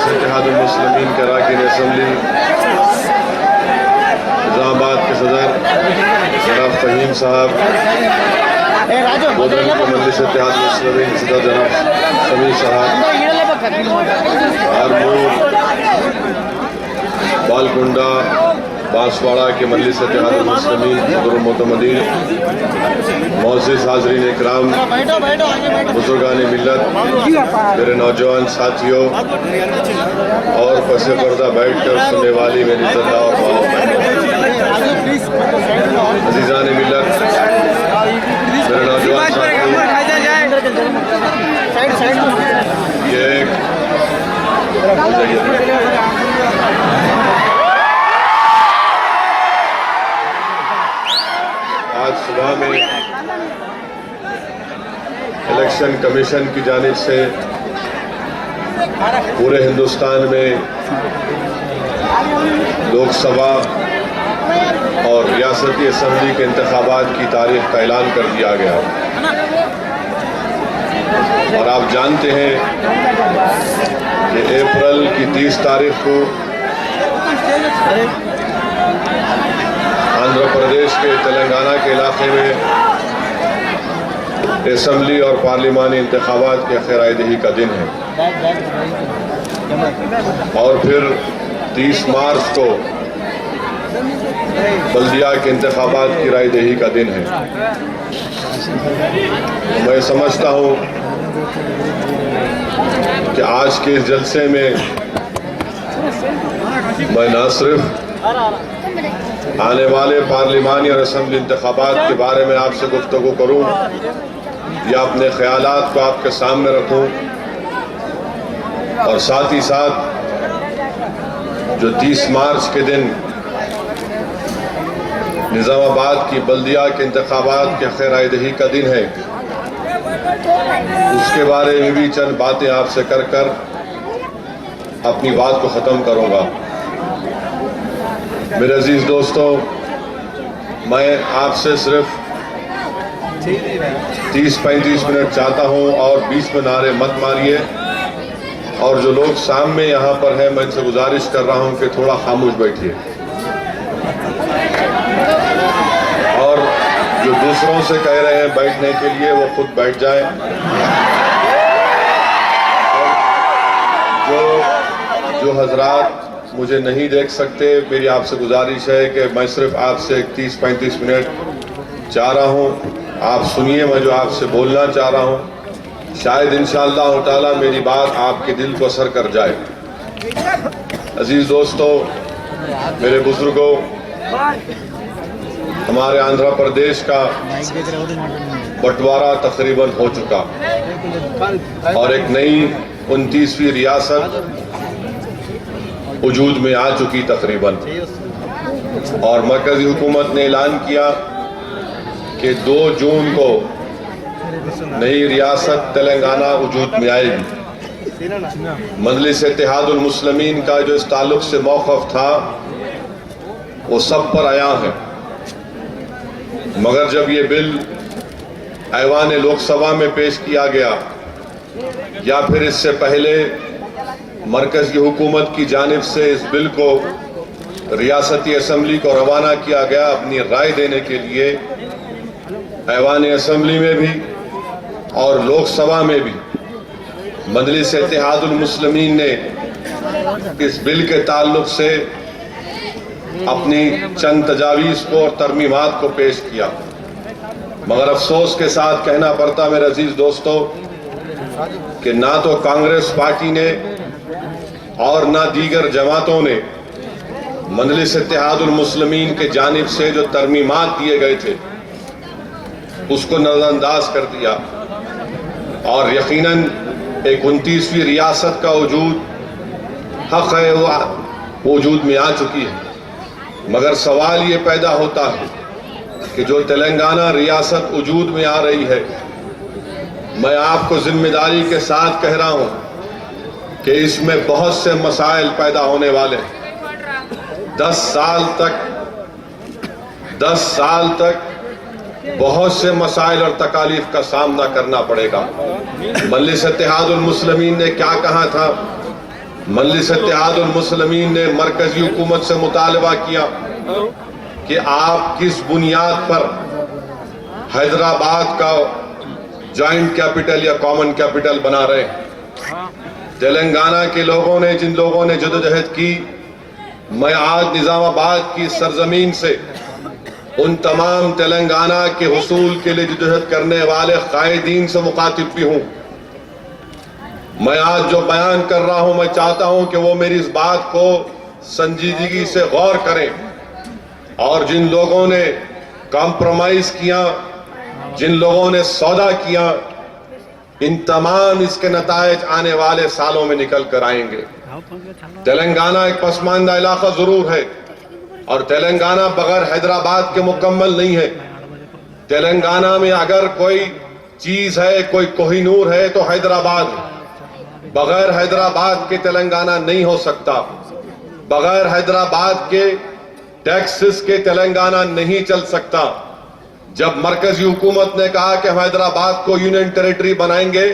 इत्तेहादुल-मुस्लिमीन के अरकान असम्बली निज़ामाबाद के सदर जनाब फ़हीम साहब, मजलिस इत्तेहादुल-मुस्लिमीन के सदर जनाब समीर साहब, आरमूर, बालकुंडा, बांसवाड़ा के मजलिस इत्तेहादुल-मुस्लिमीन सदरुल-मुअतमदीन, मौज़िज़ हाज़रीन इकराम, बुज़ुर्गान मिल्लत, मेरे नौजवान साथियों और पसे पर्दा बैठ कर सुनने वाली मेरी ज़िंदा और अज़ीज़ान मिल्लत, मेरे नौजवान साथियों, ये आज सुबह में इलेक्शन कमीशन की जानिब से पूरे हिंदुस्तान में लोकसभा और रियासती असम्बली के इंतखाबात की तारीख का ऐलान कर दिया गया और आप जानते हैं कि अप्रैल की 30 तारीख को आंध्र प्रदेश के तेलंगाना के इलाके में असम्बली और पार्लिमानी इंतखाबात के खैरादही का दिन है और फिर 30 मार्च को बल्दिया के इंतखाबात की रायदही का दिन है। मैं समझता हूँ कि आज के इस जलसे में मैं न सिर्फ आने वाले पार्लिमानी और असम्बली इंतखाबात के बारे में आपसे गुफ्तगू करूँ या अपने ख्यालात को आपके सामने रखूं और साथ ही साथ जो 30 मार्च के दिन निज़ामाबाद की बल्दिया के इंतखाबात के खैरादही का दिन है उसके बारे में भी चंद बातें आपसे कर अपनी बात को ख़त्म करूंगा। मेरे अजीज दोस्तों, मैं आपसे सिर्फ 30-35 मिनट चाहता हूं और बीच में नारे मत मारिए और जो लोग सामने यहाँ पर हैं मैं इनसे गुजारिश कर रहा हूं कि थोड़ा खामोश बैठिए और जो दूसरों से कह रहे हैं बैठने के लिए वो खुद बैठ जाएं। जो हजरात मुझे नहीं देख सकते, मेरी आपसे गुजारिश है कि मैं सिर्फ आपसे 30-35 मिनट चाह रहा हूं, आप सुनिए मैं जो आपसे बोलना चाह रहा हूं, शायद इंशाअल्लाह ताला मेरी बात आपके दिल को असर कर जाए। अजीज दोस्तों, मेरे बुजुर्गों, हमारे आंध्र प्रदेश का बंटवारा तकरीबन हो चुका और एक नई 29वीं रियासत वजूद में आ चुकी तकरीबन और मरकजी हुकूमत ने ऐलान किया कि 2 जून को नई रियासत तेलंगाना वजूद में आएगी। मजलिस इत्तेहादुल-मुस्लिमीन का जो इस ताल्लुक से मौक़िफ़ था वो सब पर आया है, मगर जब ये बिल ऐवान लोकसभा में पेश किया गया या फिर इससे पहले मरकज़ की हुकूमत की जानिब से इस बिल को रियासती असम्बली को रवाना किया गया अपनी राय देने के लिए, ऐवान असम्बली में भी और लोकसभा में भी मजलिस इत्तेहादुल-मुस्लिमीन ने इस बिल के ताल्लुक से अपनी चंद तजावीज़ को और तरमीमात को पेश किया। मगर अफसोस के साथ कहना पड़ता मेरे अजीज दोस्तों कि ना तो कांग्रेस पार्टी ने और ना दीगर जमातों ने मजलिस इत्तेहादुल-मुस्लिमीन के जानिब से जो तरमीमात दिए गए थे उसको नजरअंदाज कर दिया और यकीनन एक 29वीं रियासत का वजूद हक है, वजूद में आ चुकी है। मगर सवाल ये पैदा होता है कि जो तेलंगाना रियासत वजूद में आ रही है, मैं आपको जिम्मेदारी के साथ कह रहा हूं कि इसमें बहुत से मसाइल पैदा होने वाले हैं। 10 साल तक बहुत से मसाइल और तकालीफ का सामना करना पड़ेगा। मजलिस इत्तेहादुल मुस्लिमीन ने क्या कहा था? मजलिस इत्तेहादुल मुस्लिमीन ने मरकजी हुकूमत से मुतालबा किया कि आप किस बुनियाद पर हैदराबाद का जॉइंट कैपिटल या कॉमन कैपिटल बना रहे हैं। तेलंगाना के लोगों ने, जिन लोगों ने जदोजहद की, मैं आज निजामाबाद की सरजमीन से उन तमाम तेलंगाना के हुसूल के लिए जदोजहद करने वाले कायदीन से मुखातिब भी हूं। मैं आज जो बयान कर रहा हूं, मैं चाहता हूं कि वो मेरी इस बात को संजीदगी से गौर करें और जिन लोगों ने कॉम्प्रोमाइज किया, जिन लोगों ने सौदा किया, इन तमाम इसके नतायज आने वाले सालों में निकल कर आएंगे। तेलंगाना एक पसमानदा इलाका जरूर है और तेलंगाना बगैर हैदराबाद के मुकम्मल नहीं है। तेलंगाना में अगर कोई चीज है, कोई कोहिनूर है तो हैदराबाद है। बगैर हैदराबाद के तेलंगाना नहीं हो सकता। बगैर हैदराबाद के टैक्सेस के तेलंगाना नहीं चल सकता। जब मरकजी हुकूमत ने कहा कि हम हैदराबाद को यूनियन टेरिटरी बनाएंगे,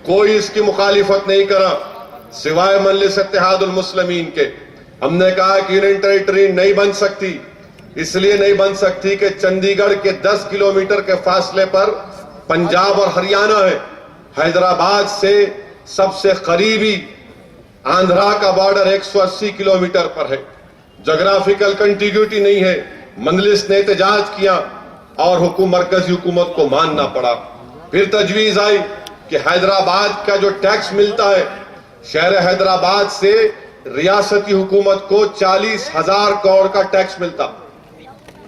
कोई इसकी मुखालिफत नहीं करा सिवाय मजलिस इत्तेहादुल मुस्लिमीन के। हमने कहा कि यूनियन टेरिटरी नहीं बन सकती, इसलिए नहीं बन सकती कि चंडीगढ़ के 10 किलोमीटर के फासले पर पंजाब और हरियाणा है। हैदराबाद से सबसे करीबी आंध्रा का बॉर्डर 180 किलोमीटर पर है। जोग्राफिकल कंटिग्यूटी नहीं है। मजलिस ने एहतजाज किया और मरकजी हुकूमत को मानना पड़ा। फिर तजवीज आई कि हैदराबाद का जो टैक्स मिलता है, शहर हैदराबाद से रियासती हुकूमत को 40,000 करोड़ का टैक्स मिलता।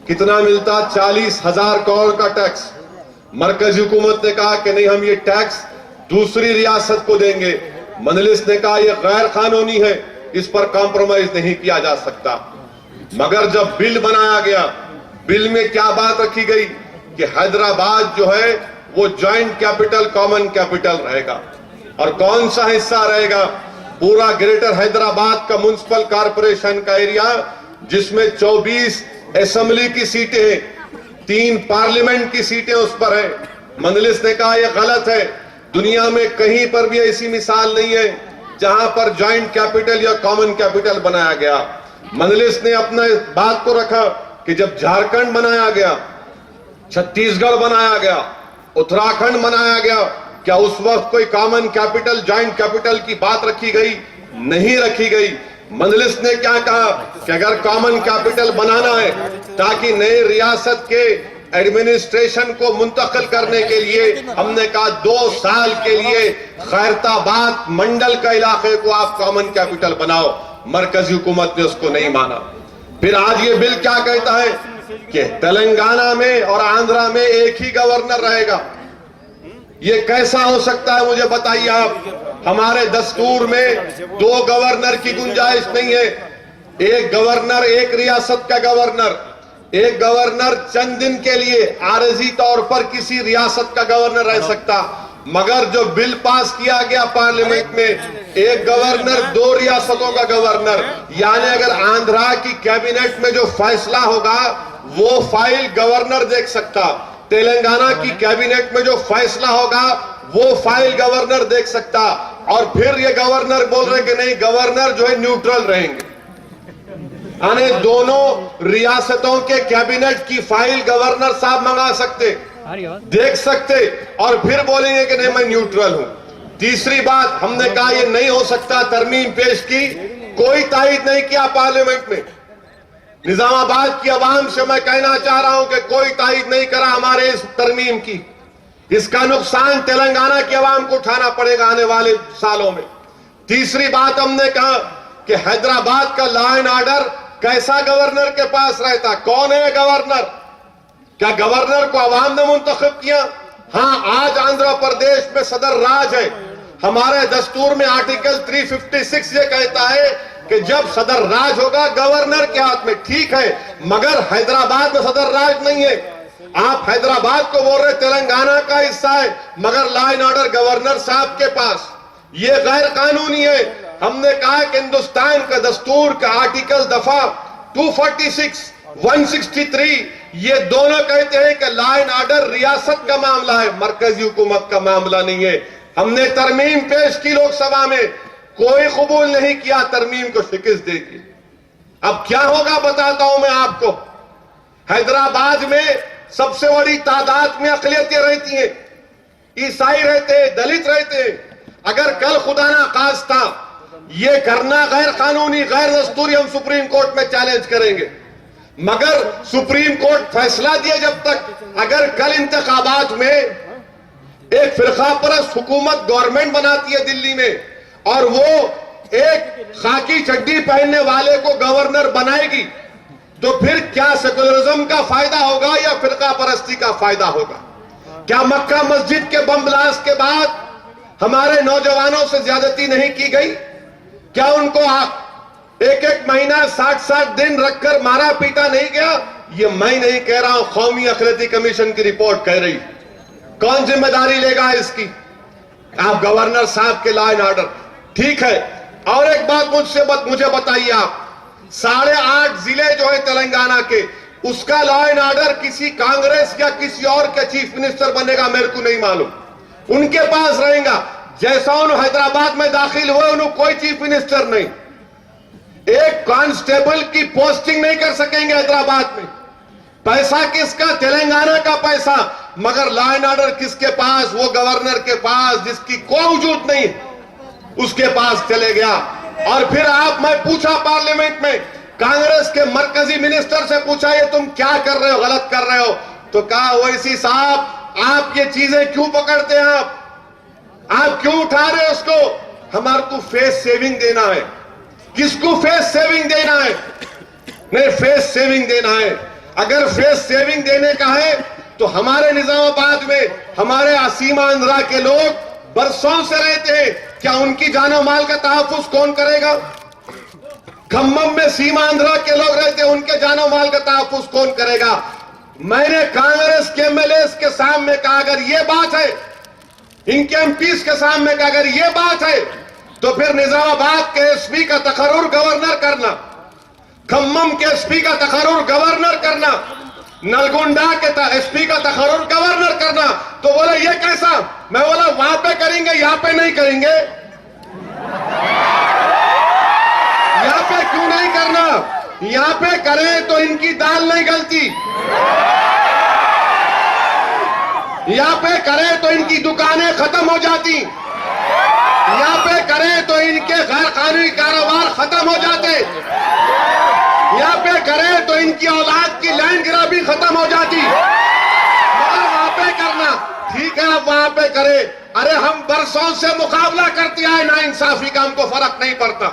कितना मिलता? 40,000 करोड़ का टैक्स। मरकजी हुकूमत ने कहा कि नहीं, हम ये टैक्स दूसरी रियासत को देंगे। मजलिस ने कहा यह गैर कानूनी है, इस पर कॉम्प्रोमाइज नहीं किया जा सकता। मगर जब बिल बनाया गया, बिल में क्या बात रखी गई कि हैदराबाद जो है वो जॉइंट कैपिटल, कॉमन कैपिटल रहेगा। और कौन सा हिस्सा रहेगा? पूरा ग्रेटर हैदराबाद का म्युनिसिपल कॉर्पोरेशन का एरिया, जिसमें 24 असेंबली की सीटें हैं, 3 पार्लियामेंट की सीटें उस पर है। मजलिस ने कहा यह गलत है। दुनिया में कहीं पर भी ऐसी मिसाल नहीं है जहां पर जॉइंट कैपिटल या कॉमन कैपिटल बनाया गया। मजलिस ने अपना इस बात को रखा कि जब झारखंड बनाया गया, छत्तीसगढ़ बनाया गया, उत्तराखंड बनाया गया, क्या उस वक्त कोई कॉमन कैपिटल, जॉइंट कैपिटल की बात रखी गई? नहीं रखी गई। मजलिस ने क्या कहा कि अगर कॉमन कैपिटल बनाना है ताकि नए रियासत के एडमिनिस्ट्रेशन को मुंतकिल करने के लिए, हमने कहा 2 साल के लिए खैरताबाद मंडल का इलाके को आप कॉमन कैपिटल बनाओ। मरकजी हुकूमत ने उसको नहीं माना। फिर आज ये बिल क्या कहता है कि तेलंगाना में और आंध्रा में एक ही गवर्नर रहेगा। ये कैसा हो सकता है, मुझे बताइए आप। हमारे दस्तूर में 2 गवर्नर की गुंजाइश नहीं है। एक गवर्नर, एक रियासत का गवर्नर, एक गवर्नर चंद दिन के लिए आरजी तौर पर किसी रियासत का गवर्नर रह सकता। मगर जो बिल पास किया गया पार्लियामेंट में, एक गवर्नर 2 रियासतों का गवर्नर, यानी अगर आंध्रा की कैबिनेट में जो फैसला होगा वो फाइल गवर्नर देख सकता, तेलंगाना की कैबिनेट में जो फैसला होगा वो फाइल गवर्नर देख सकता। और फिर ये गवर्नर बोल रहे कि नहीं, गवर्नर जो है न्यूट्रल रहेंगे, यानी दोनों रियासतों के कैबिनेट की फाइल गवर्नर साहब मंगा सकते, देख सकते और फिर बोलेंगे कि नहीं मैं न्यूट्रल हूं। तीसरी बात, हमने कहा यह नहीं हो सकता। तरमीम पेश की, कोई तायद नहीं किया पार्लियामेंट में। निजामाबाद की आवाम से मैं कहना चाह रहा हूं कि कोई तायद नहीं करा हमारे इस तरमीम की। इसका नुकसान तेलंगाना की आवाम को उठाना पड़ेगा आने वाले सालों में। तीसरी बात, हमने कहा कि हैदराबाद का लॉ एंड ऑर्डर कैसा गवर्नर के पास रहता? कौन है गवर्नर? क्या गवर्नर को आवाम ने मुंतखब किया? हाँ, आज आंध्र प्रदेश में सदर राज है। हमारे दस्तूर में आर्टिकल 356 ये कहता है कि जब सदर राज होगा गवर्नर के हाथ में, ठीक है, मगर हैदराबाद में सदर राज नहीं है। आप हैदराबाद को बोल रहे तेलंगाना का हिस्सा है, मगर लॉ एंड ऑर्डर गवर्नर साहब के पास। ये गैर कानूनी है। हमने कहा कि हिंदुस्तान का दस्तूर का आर्टिकल दफा 246, 163 ये दोनों कहते हैं कि लॉ एंड ऑर्डर रियासत का मामला है, मरकजी हुकूमत का मामला नहीं है। हमने तरमीम पेश की लोकसभा में, कोई कबूल नहीं किया, तरमीम को शिकस्त दे दी। अब क्या होगा बताता हूं मैं आपको। हैदराबाद में सबसे बड़ी तादाद में अकलियतें रहती हैं, ईसाई रहते हैं, दलित रहते हैं। अगर कल खुदा ना खास्ता ये करना गैर कानूनी, गैर दस्तूरी, हम सुप्रीम कोर्ट में चैलेंज करेंगे। मगर सुप्रीम कोर्ट फैसला दिए जब तक, अगर कल इंतखाबात में एक फिरका परस्त हुकूमत गवर्नमेंट बनाती है दिल्ली में और वो एक खाकी चड्डी पहनने वाले को गवर्नर बनाएगी, तो फिर क्या सेकुलरिज्म का फायदा होगा या फिरका परस्ती का फायदा होगा? क्या मक्का मस्जिद के बम ब्लास्ट के बाद हमारे नौजवानों से ज्यादती नहीं की गई? क्या उनको एक एक महीना 60-60 दिन रखकर मारा पीटा नहीं गया? ये मैं नहीं कह रहा हूं, कौमी अखिलती कमीशन की रिपोर्ट कह रही। कौन जिम्मेदारी लेगा इसकी? आप गवर्नर साहब के लॉ एंड ऑर्डर, ठीक है। और एक बात मुझे बताइए आप, 8.5 जिले जो है तेलंगाना के, उसका लॉ एंड ऑर्डर किसी कांग्रेस या किसी और के चीफ मिनिस्टर बनेगा मेरे को नहीं मालूम, उनके पास रहेगा। जैसा उन्होंने हैदराबाद में दाखिल हुए, उन्होंने कोई चीफ मिनिस्टर नहीं, एक कांस्टेबल की पोस्टिंग नहीं कर सकेंगे हैदराबाद में। पैसा किसका? तेलंगाना का पैसा। मगर लॉ एंड ऑर्डर किसके पास? वो गवर्नर के पास, जिसकी कोई वजूद नहीं, उसके पास चले गया। और फिर मैं पूछा पार्लियामेंट में, कांग्रेस के मरकजी मिनिस्टर से पूछा, ये तुम क्या कर रहे हो, गलत कर रहे हो? तो कहा, ओवैसी साहब आप ये चीजें क्यों पकड़ते हैं, आप क्यों उठा रहे हो उसको? हमारे को फेस सेविंग देना है। किसको फेस सेविंग देना है? नहीं, फेस सेविंग देना है। अगर फेस सेविंग देने का है तो हमारे निजामाबाद में हमारे असीम आंध्रा के लोग बरसों से रहते हैं, क्या उनकी जानो माल का तहफ्फुज कौन करेगा? खम्मम में सीमा आंध्रा के लोग रहते हैं, उनके जानो माल का तहफ्फुज कौन करेगा? मैंने कांग्रेस के एमएलए के सामने कहा, अगर ये बात है, इनके एमपीज के सामने कहा, अगर ये बात है तो फिर निजामाबाद के एसपी का तकर्रुर गवर्नर करना, खम्मम के एसपी का तकर्रुर गवर्नर करना, नलगोंडा के एसपी का तकर्रुर गवर्नर करना। तो बोले ये कैसा? मैं बोला वहां पे करेंगे, यहां पे नहीं करेंगे। यहां पे क्यों नहीं करना? यहां पे करें तो इनकी दाल नहीं गलती, यहां पे करें तो इनकी दुकानें खत्म हो जाती, यहां पे करें तो इनके गैर कानूनी कारोबार खत्म हो जाते, यहां पे करें तो इनकी औलाद की लैंड ग्राबी खत्म हो जाती। मगर वहां पे करना, ठीक है, आप वहां पे करें। अरे हम बरसों से मुकाबला करते आए ना इंसाफी का, हमको फर्क नहीं पड़ता।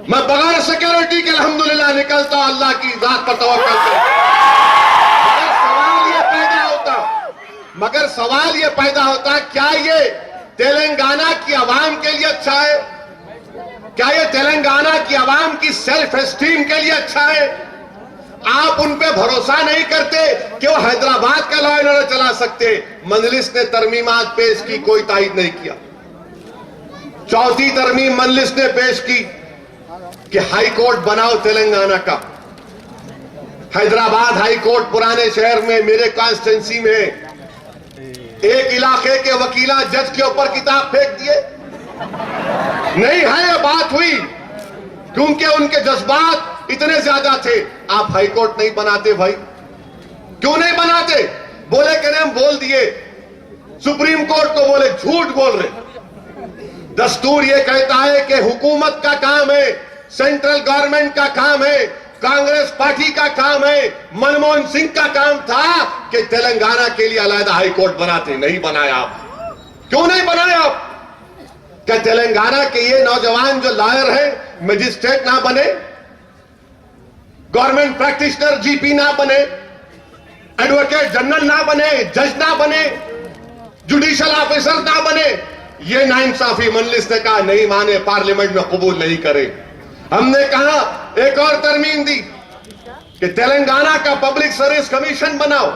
मैं बगैर सिक्योरिटी के अल्हम्दुलिल्लाह निकलता हूं, अल्लाह की जात पर तवक्कुल करके। मगर सवाल ये पैदा होता, क्या ये तेलंगाना की आवाम के लिए अच्छा है? क्या ये तेलंगाना की आवाम की सेल्फ एस्टीम के लिए अच्छा है? आप उन पे भरोसा नहीं करते कि वो हैदराबाद का लॉ एंड ऑर्डर चला सकते। मजलिस ने तरमीमात पेश की, कोई तायद नहीं किया। चौथी तरमीम मजलिस ने पेश की कि हाई कोर्ट बनाओ तेलंगाना का। हैदराबाद हाई कोर्ट पुराने शहर में, मेरे कॉन्स्टिट्यूंसी में, एक इलाके के वकीला जज के ऊपर किताब फेंक दिए। नहीं है, ये बात हुई क्योंकि उनके जज्बात इतने ज्यादा थे। आप हाई कोर्ट नहीं बनाते भाई, क्यों नहीं बनाते? बोले कि हम बोल दिए, सुप्रीम कोर्ट को बोले झूठ बोल रहे। दस्तूर ये कहता है कि हुकूमत का काम है, सेंट्रल गवर्नमेंट का काम है, कांग्रेस पार्टी का काम है। मनमोहन सिंह का काम था कि तेलंगाना के लिए अलग हाई कोर्ट बनाते, नहीं बनाया आप। क्यों नहीं बनाया आप? क्या तेलंगाना के ये नौजवान जो लॉयर है मजिस्ट्रेट ना बने, गवर्नमेंट प्रैक्टिशनर जीपी ना बने, एडवोकेट जनरल ना बने, जज ना बने, जुडिशियल ऑफिसर ना बने? ये नाइंसाफी मजलिस ने कहा नहीं माने, पार्लियामेंट में कबूल नहीं करे। हमने कहा एक और तरमीम दी कि तेलंगाना का पब्लिक सर्विस कमीशन बनाओ।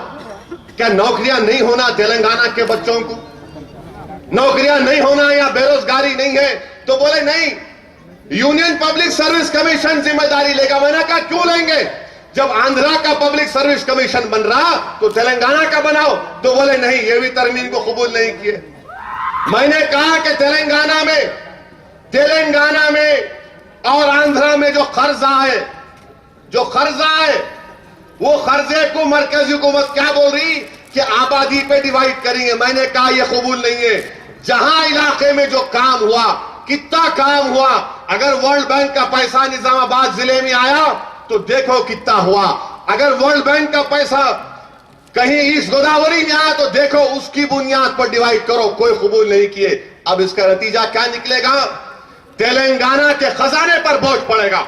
क्या नौकरियां नहीं होना तेलंगाना के बच्चों को? नौकरियां नहीं होना या बेरोजगारी नहीं है? तो बोले नहीं, यूनियन पब्लिक सर्विस कमीशन जिम्मेदारी लेगा। मैंने कहा क्यों लेंगे? जब आंध्रा का पब्लिक सर्विस कमीशन बन रहा तो तेलंगाना का बनाओ, तो बोले नहीं, ये भी तरमीम को कबूल नहीं किए। मैंने कहा कि तेलंगाना में और आंध्रा में जो कर्जा है वो कर्जे को मरकजी हुकूमत क्या बोल रही कि आबादी पे डिवाइड करेंगे। मैंने कहा यह कबूल नहीं है। जहां इलाके में जो काम हुआ, कितना काम हुआ, अगर वर्ल्ड बैंक का पैसा निजामाबाद जिले में आया तो देखो कितना हुआ। अगर वर्ल्ड बैंक का पैसा कहीं ईस्ट गोदावरी में आया तो देखो उसकी बुनियाद पर डिवाइड करो। कोई कबूल नहीं किए। अब इसका नतीजा क्या निकलेगा? तेलंगाना के खजाने पर बोझ पड़ेगा।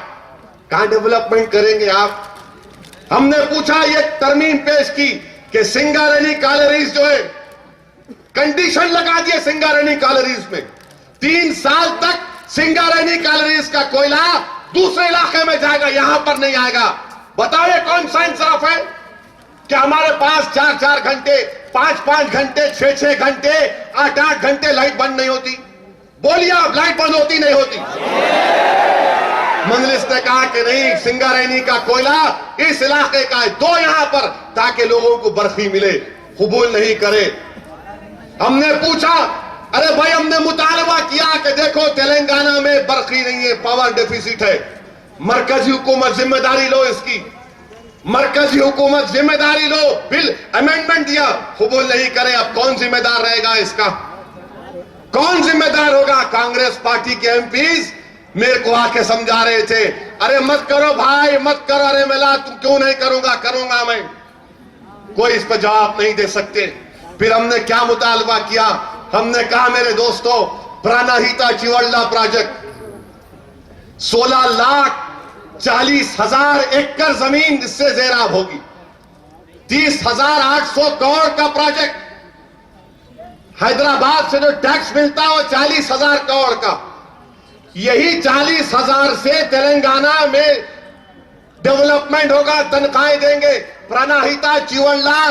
कहां डेवलपमेंट करेंगे आप? हमने पूछा, ये तरमीम पेश की कि सिंगारेनी कॉलरीज जो है, कंडीशन लगा दिए सिंगारेनी कॉलरीज में 3 साल तक सिंगारेनी कॉलरीज का कोयला दूसरे इलाके में जाएगा, यहां पर नहीं आएगा। बताओ ये कौन सा इंसाफ है कि हमारे पास 4-4 घंटे, 5-5 घंटे, 6-6 घंटे, 8-8 घंटे लाइट बंद नहीं होती? बोलिए आप, लाइट बंद होती नहीं होती? मजलिस ने कहा कि नहीं, सिंगारेनी का कोयला इस इलाके का है, दो यहां पर, ताकि लोगों को बर्फी मिले। कबूल नहीं करे। हमने पूछा, अरे भाई, हमने मुतालबा किया कि देखो तेलंगाना में बर्फी नहीं है, पावर डेफिसिट है, मरकजी हुकूमत जिम्मेदारी लो इसकी, मरकजी हुकूमत जिम्मेदारी लो। बिल अमेंडमेंट दिया, कबूल नहीं करे। अब कौन जिम्मेदार रहेगा इसका? कौन जिम्मेदार होगा? कांग्रेस पार्टी के एमपीज मेरे को आके समझा रहे थे, अरे मत करो भाई, मत करो। अरे मिला, तुम क्यों नहीं करूंगा मैं। कोई इस पर जवाब नहीं दे सकते। फिर हमने क्या मुतालबा किया? हमने कहा मेरे दोस्तों, प्राणहिता चिवल्ला प्रोजेक्ट 16,40,000 एकड़ जमीन इससे ज़ेराब होगी। 30,800 करोड़ का प्रोजेक्ट। हैदराबाद से जो टैक्स मिलता है वो 40,000 करोड़ का। यही 40,000 से तेलंगाना में डेवलपमेंट होगा, तनख्वाहें देंगे। प्राणहिता चिवल्ला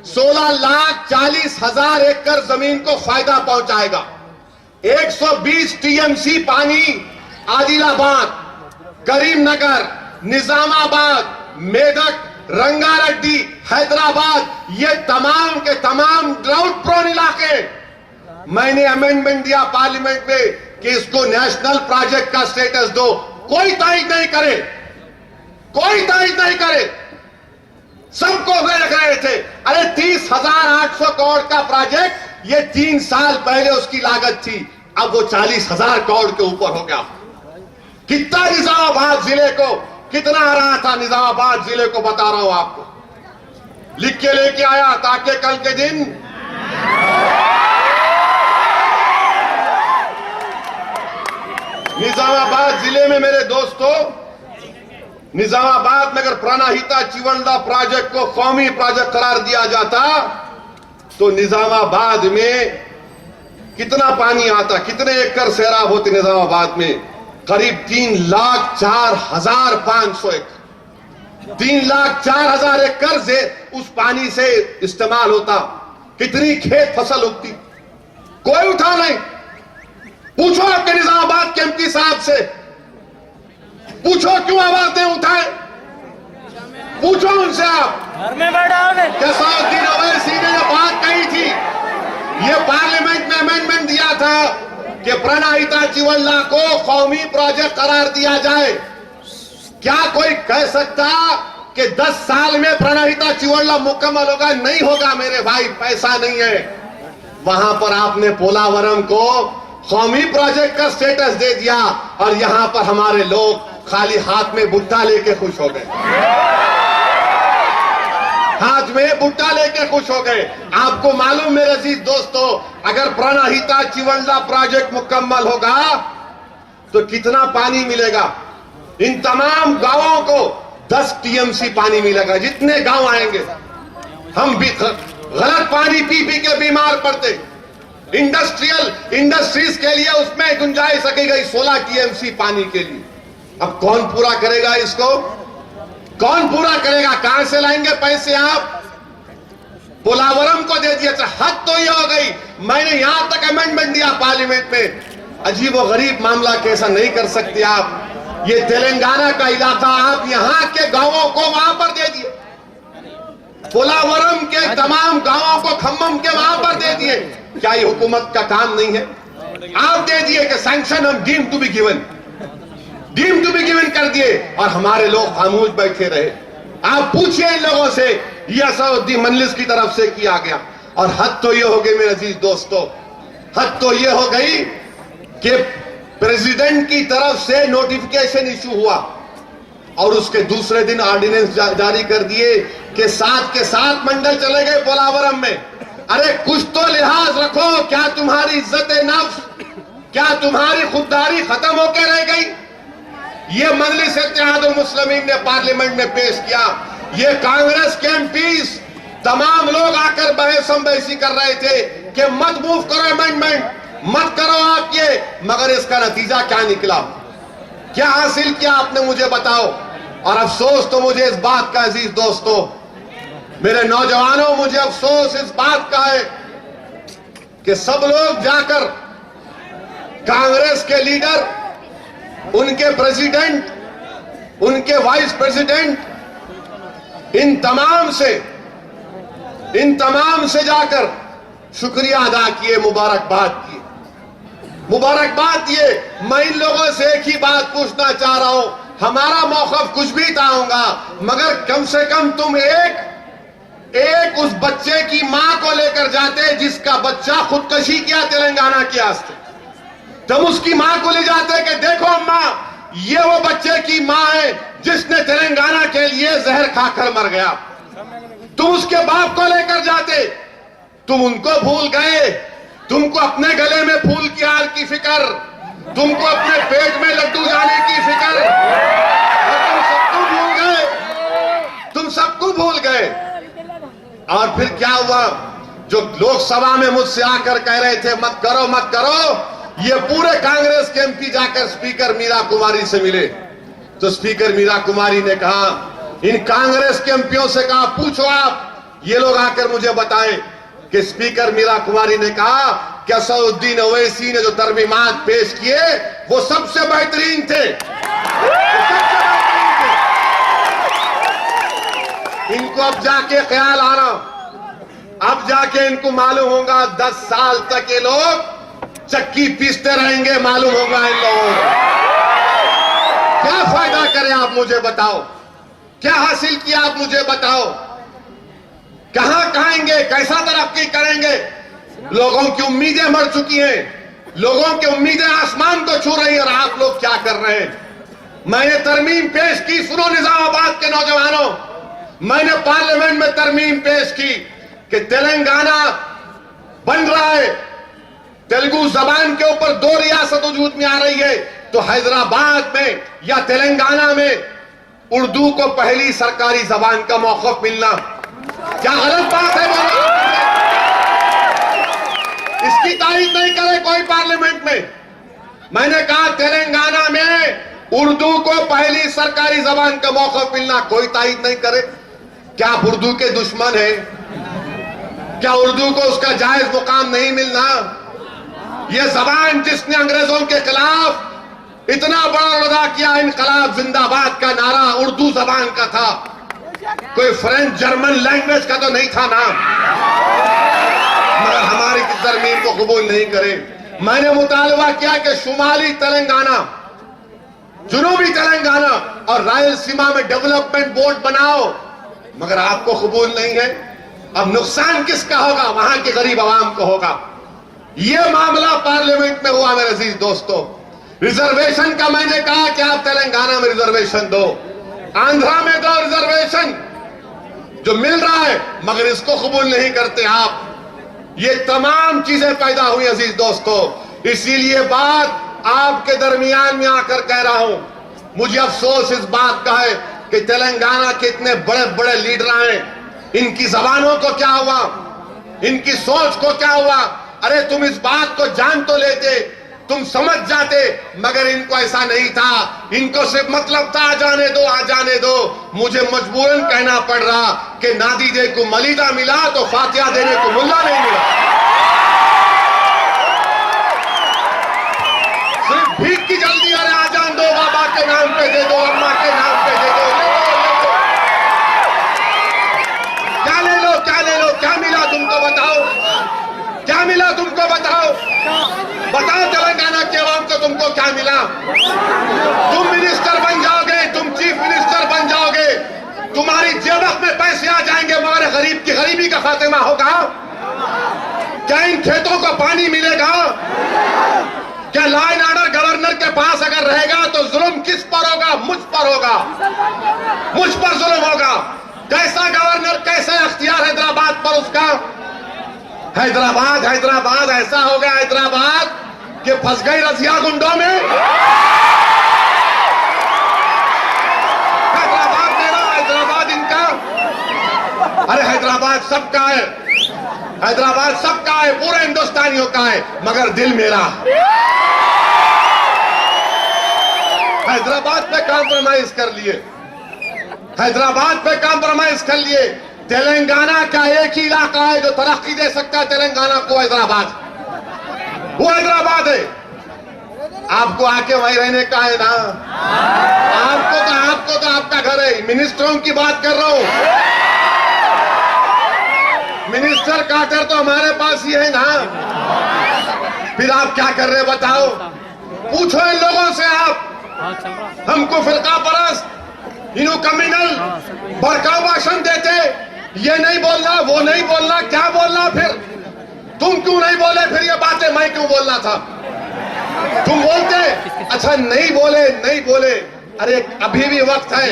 16,40,000 एकड़ जमीन को फायदा पहुंचाएगा। 120 टीएमसी पानी आदिलाबाद, करीमनगर, निजामाबाद, मेदक, रंगारेड्डी, हैदराबाद, ये तमाम के तमाम ड्राउट प्रोन इलाके। मैंने अमेंडमेंट दिया पार्लियामेंट में कि इसको नेशनल प्रोजेक्ट का स्टेटस दो। कोई तारीफ नहीं करे, कोई तारीफ नहीं करे। सबको रख रहे थे। अरे 30,800 करोड़ का प्रोजेक्ट, ये 3 साल पहले उसकी लागत थी, अब वो 40,000 करोड़ के ऊपर हो गया। कितना निजामाबाद जिले को कितना आ रहा था? निजामाबाद जिले को बता रहा हूं आपको, लिख के लेके आया ताकि कल के दिन निजामाबाद जिले में मेरे दोस्तों, निजामाबाद में अगर प्राणहिता चिवल्ला प्रोजेक्ट को कौमी प्रोजेक्ट करार दिया जाता तो निजामाबाद में कितना पानी आता, कितने एकड़ सैराब होते निजामाबाद में? करीब 3,04,500 एकड़, 3,04,000 एकड़ से उस पानी से इस्तेमाल होता। कितनी खेत फसल उगती? कोई उठा नहीं। पूछो आपके निजामाबाद के एमपी साहब से, पूछो क्यों आवाज नहीं उठाए? पूछो उनसे आप। घर में बैठा है जसाउद्दीन ओवैसी ने यह बात कही थी, ये पार्लियामेंट में अमेंडमेंट दिया था कि प्राणहिता चिवल्ला को कौमी प्रोजेक्ट करार दिया जाए। क्या कोई कह सकता कि 10 साल में प्राणहिता चिवल्ला मुकम्मल होगा? नहीं होगा मेरे भाई, पैसा नहीं है। वहां पर आपने पोलावरम को कौमी प्रोजेक्ट का स्टेटस दे दिया और यहां पर हमारे लोग खाली हाथ में बुट्टा लेके खुश हो गए, हाथ में बुट्टा लेके खुश हो गए। आपको मालूम मेरे अजीज दोस्तों, अगर प्राणहिता चिवल्ला प्रोजेक्ट मुकम्मल होगा तो कितना पानी मिलेगा? इन तमाम गांवों को 10 टीएमसी पानी मिलेगा। जितने गांव आएंगे, हम भी गलत पानी पी पी के बीमार पड़ते। इंडस्ट्रीज के लिए उसमें गुंजाइश रखी गई 16 टीएमसी पानी के लिए। अब कौन पूरा करेगा इसको? कौन पूरा करेगा? कहां से लाएंगे पैसे आप? पोलावरम को दे दिया। हद तो ये हो गई। मैंने यहां तक अमेंडमेंट दिया पार्लियामेंट में, अजीब व गरीब मामला कैसा नहीं कर सकते आप। ये तेलंगाना का इलाका आप यहां के गांवों को वहां पर दे दिए, पोलावरम के तमाम गांवों को खम्मम के वहां पर दे दिए। क्या ये हुकूमत का काम नहीं है? आप दे दिए कि सैंक्शन हम डीम टू बी गिवन कर दिए और हमारे लोग खामोश बैठे रहे। आप पूछिए इन लोगों से, ये असदुद्दीन मजलिस की तरफ से किया गया। और हद तो ये हो गई मेरे अजीज दोस्तों, हद तो ये हो गई कि प्रेसिडेंट की तरफ से नोटिफिकेशन इशू हुआ और उसके दूसरे दिन ऑर्डिनेंस जारी कर दिए कि 7 के 7 मंडल चले गए पोलावरम में। अरे कुछ तो लिहाज रखो, क्या तुम्हारी इज्जत नफ्स, क्या तुम्हारी खुददारी खत्म होकर रह गई? ये मजलिस इत्तेहादुल मुस्लिमीन ने पार्लियामेंट में पेश किया। ये कांग्रेस के एमपीज तमाम लोग आकर बहस-बहसी कर रहे थे कि मत मूव करो अमेंडमेंट, मत करो आप ये, मगर इसका नतीजा क्या निकला? क्या हासिल किया आपने, मुझे बताओ। और अफसोस तो मुझे इस बात का अजीज दोस्तों, मेरे नौजवानों, मुझे अफसोस इस बात का है कि सब लोग जाकर कांग्रेस के लीडर, उनके प्रेसिडेंट, उनके वाइस प्रेसिडेंट, इन तमाम से जाकर शुक्रिया अदा किए, मुबारकबाद किए, मुबारकबाद दिए। मैं इन लोगों से एक ही बात पूछना चाह रहा हूं, हमारा मौक़िफ़ कुछ भी था होगा, मगर कम से कम तुम एक उस बच्चे की मां को लेकर जाते जिसका बच्चा खुदकशी किया तेलंगाना के वास्ते। तुम उसकी मां को ले जाते कि देखो अम्मा, ये वो बच्चे की मां है जिसने तेलंगाना के लिए जहर खाकर मर गया। तुम उसके बाप को लेकर जाते, तुम उनको भूल गए। तुमको अपने गले में फूल की हार की फिक्र, तुमको अपने पेट में लड्डू जाने की फिक्र, और तुम सबको भूल गए, तुम सबको भूल गए। और फिर क्या हुआ? जो लोकसभा में मुझसे आकर कह रहे थे मत करो मत करो, ये पूरे कांग्रेस के एमपी जाकर स्पीकर मीरा कुमारी से मिले, तो स्पीकर मीरा कुमारी ने कहा, इन कांग्रेस के एमपीओं से कहा पूछो आप, ये लोग आकर मुझे बताएं कि स्पीकर मीरा कुमारी ने कहा कि असदुद्दीन ओवैसी ने जो तरमीमात पेश किए वो सबसे बेहतरीन थे, इनको अब जाके ख्याल आना, अब जाके इनको मालूम होगा 10 साल तक ये लोग चक्की पीसते रहेंगे, मालूम होगा इन लोगों को। क्या फायदा करें आप मुझे बताओ, क्या हासिल किया आप मुझे बताओ, कहां खाएंगे, कैसा तरक्की करेंगे? लोगों की उम्मीदें मर चुकी हैं, लोगों की उम्मीदें आसमान को छू रही है और आप लोग क्या कर रहे हैं? मैंने तरमीम पेश की, सुनो निजामाबाद के नौजवानों, मैंने पार्लियामेंट में तरमीम पेश की कि तेलंगाना बन रहा है, तेलुगु जबान के ऊपर 2 रियासत वजूद में आ रही है, तो हैदराबाद में या तेलंगाना में उर्दू को पहली सरकारी जबान का मौक़िफ़ मिलना क्या गलत बात है? इसकी तारीफ नहीं करे कोई पार्लियामेंट में। मैंने कहा तेलंगाना में उर्दू को पहली सरकारी जबान का मौक़िफ़ मिलना, कोई तारीफ नहीं करे। क्या आप उर्दू के दुश्मन है? क्या उर्दू को उसका जायज मुकाम नहीं मिलना? यह जबान जिसने अंग्रेजों के खिलाफ इतना बड़ा लड़ा किया, इनकलाब जिंदाबाद का नारा उर्दू जबान का था, कोई फ्रेंच जर्मन लैंग्वेज का तो नहीं था ना, मगर हमारी तरमीम को कबूल नहीं करे। मैंने मुतालबा किया कि शुमाली तेलंगाना, जुनूबी तेलंगाना और रायलसीमा में डेवलपमेंट बोर्ड बनाओ, मगर आपको कबूल नहीं है। अब नुकसान किसका होगा? वहां के गरीब आवाम को होगा। यह मामला पार्लियामेंट में हुआ मेरे अजीज दोस्तों। रिजर्वेशन का मैंने कहा कि आप तेलंगाना में रिजर्वेशन दो, आंध्रा में दो रिजर्वेशन, जो मिल रहा है, मगर इसको कबूल नहीं करते आप। ये तमाम चीजें पैदा हुई अजीज दोस्तों। इसीलिए बात आपके दरमियान में आकर कह रहा हूं, मुझे अफसोस इस बात का है कि तेलंगाना के इतने बड़े बड़े लीडर हैं, इनकी जबानों को क्या हुआ, इनकी सोच को क्या हुआ? अरे तुम इस बात को जान तो लेते, तुम समझ जाते, मगर इनको ऐसा नहीं था। इनको सिर्फ मतलब था आ जाने दो, आ जाने दो। मुझे मजबूरन कहना पड़ रहा कि नादीदे को मलीदा मिला तो फातिहा देने को मुल्ला नहीं मिला। सिर्फ भीख की जल्दी, अरे आ जान दो बाबा के नाम पे बताओ तेलंगाना के अवाम को तुमको क्या मिला? तुम मिनिस्टर बन जाओगे, तुम चीफ मिनिस्टर बन जाओगे, तुम्हारी जेब में पैसे आ जाएंगे, मगर गरीब की गरीबी का खात्मा होगा? क्या इन खेतों को पानी मिलेगा? क्या लॉ एंड ऑर्डर गवर्नर के पास अगर रहेगा तो जुल्म किस पर होगा? मुझ पर होगा, मुझ पर जुल्म होगा। कैसा गवर्नर, कैसा अख्तियार हैदराबाद पर उसका? हैदराबाद ऐसा हो गया हैदराबाद कि फंस गई रजिया गुंडों में। हैदराबाद मेरा, हैदराबाद इनका। अरे हैदराबाद सबका है, हैदराबाद सबका है, पूरे हिंदुस्तानियों का है, मगर दिल मेरा। हैदराबाद पे कॉम्प्रोमाइज कर लिए, हैदराबाद पे कॉम्प्रोमाइज कर लिए। तेलंगाना का एक ही इलाका है जो तरक्की दे सकता है तेलंगाना को, हैदराबाद। वो हैदराबाद है। आपको आके वहीं रहने का है ना? आपको तो आपका घर है। मिनिस्टरों की बात कर रहा हूं, मिनिस्टर कार्टर तो हमारे पास ही है ना। फिर आप क्या कर रहे बताओ? पूछो इन लोगों से आप। हमको फिरका परस्त, इन्हों कम्युनल भड़काऊ भाषण देते, ये नहीं बोलना, वो नहीं बोलना, क्या बोलना? फिर तुम क्यों नहीं बोले? फिर ये बातें मैं क्यों बोलना था? तुम बोलते, अच्छा नहीं बोले। अरे अभी भी वक्त है,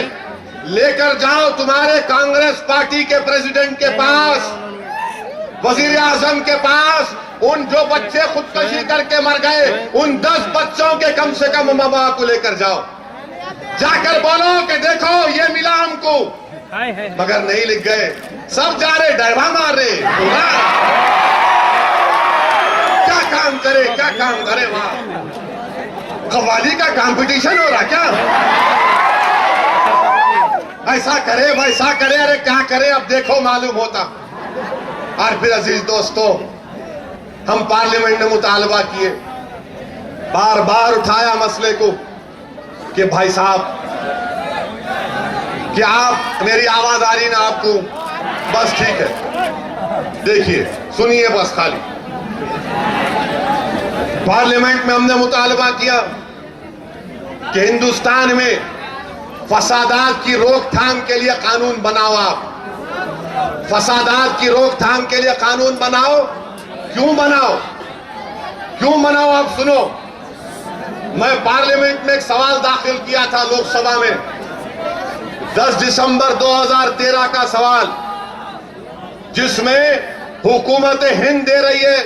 लेकर जाओ तुम्हारे कांग्रेस पार्टी के प्रेसिडेंट के पास, वजीर आजम के पास, उन जो बच्चे खुदकशी करके मर गए, उन 10 बच्चों के कम से कम माँ बाप को लेकर जाओ, जाकर बोलो कि देखो ये मिला हमको, मगर नहीं लिख गए। सब जा रहे, डरवा मार रहे। क्या काम करे वहां? कव्वाली का कंपटीशन हो रहा क्या? ऐसा करे वैसा करे, अरे क्या करे अब देखो मालूम होता। और फिर अजीज दोस्तों, हम पार्लियामेंट में मुतालबा किए, बार बार उठाया मसले को कि भाई साहब, क्या आप, मेरी आवाज आ रही ना आपको? बस ठीक है, देखिए सुनिए बस खाली। पार्लियामेंट में हमने मुतालबा किया कि हिंदुस्तान में फसादात की रोकथाम के लिए कानून बनाओ। आप फसादात की रोकथाम के लिए कानून बनाओ। क्यों बनाओ आप सुनो। मैं पार्लियामेंट में एक सवाल दाखिल किया था लोकसभा में, 10 दिसंबर 2013 का सवाल, जिसमें हुकूमत हिंद दे रही है,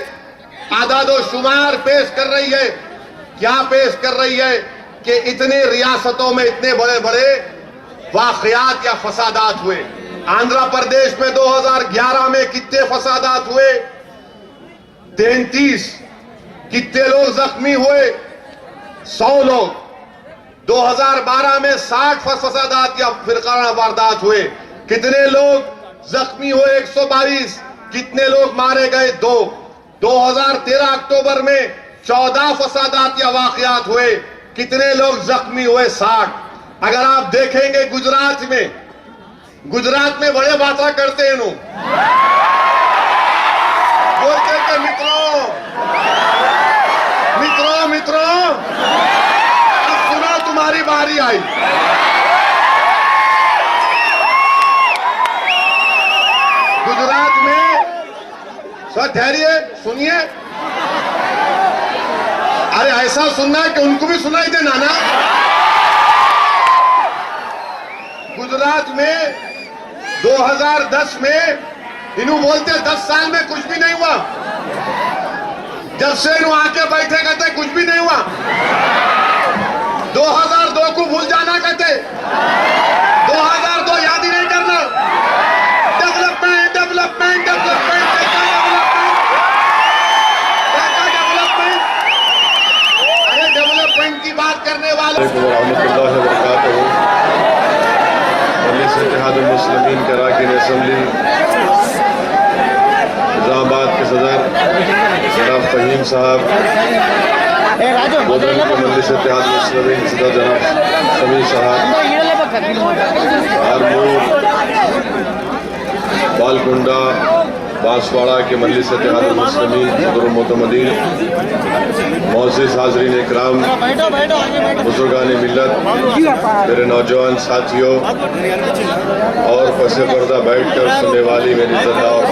आदादो शुमार पेश कर रही है। क्या पेश कर रही है कि इतने रियासतों में इतने बड़े बड़े वाकयात या फसादात हुए। आंध्र प्रदेश में 2011 में कितने फसादात हुए? 33। कितने लोग जख्मी हुए? 100 लोग। 2012 में 60 फसादात या फिरकाना वारदात हुए। कितने लोग जख्मी हुए? 122। कितने लोग मारे गए? 2। 2013 अक्टूबर में 14 फसादात या वाकयात हुए। कितने लोग जख्मी हुए? 60। अगर आप देखेंगे गुजरात में बड़े बातें करते हैं लोग, बोलते कि मित्रों अब सुनो तुम्हारी बारी आई। गुजरात में सर धैर्य सुनिए, अरे ऐसा सुनना है कि उनको भी सुनाई देना ना। गुजरात में 2010 में इन्हों बोलते 10 साल में कुछ भी नहीं हुआ। जब से इन्हों आके बैठे कहते कुछ भी नहीं हुआ। 2002 को भूल जाना कहते, 2002 याद ही नहीं करना। डेवलपमेंट अरे डेवलपमेंट की बात करने वाले इत्तेहादुल मुस्लिमीन के अरकान असेंबली निजामाबाद के सदर जनाब फहीम साहब, मजलिस इत्तेहादुल मुस्लिमीन सदर जनाब समीर साहब, आरमूर, बालकुंडा, बांसवाड़ा के मजलिस इत्तेहादुल मुस्लिमीन सदर-ए-मोतमदीन, मोअज़्ज़िज़ हाज़रीन इकराम, बुज़ुर्गान मिल्लत, मेरे नौजवान साथियों और पसे पर्दा बैठ कर सुनने वाली मेरी ज़दा और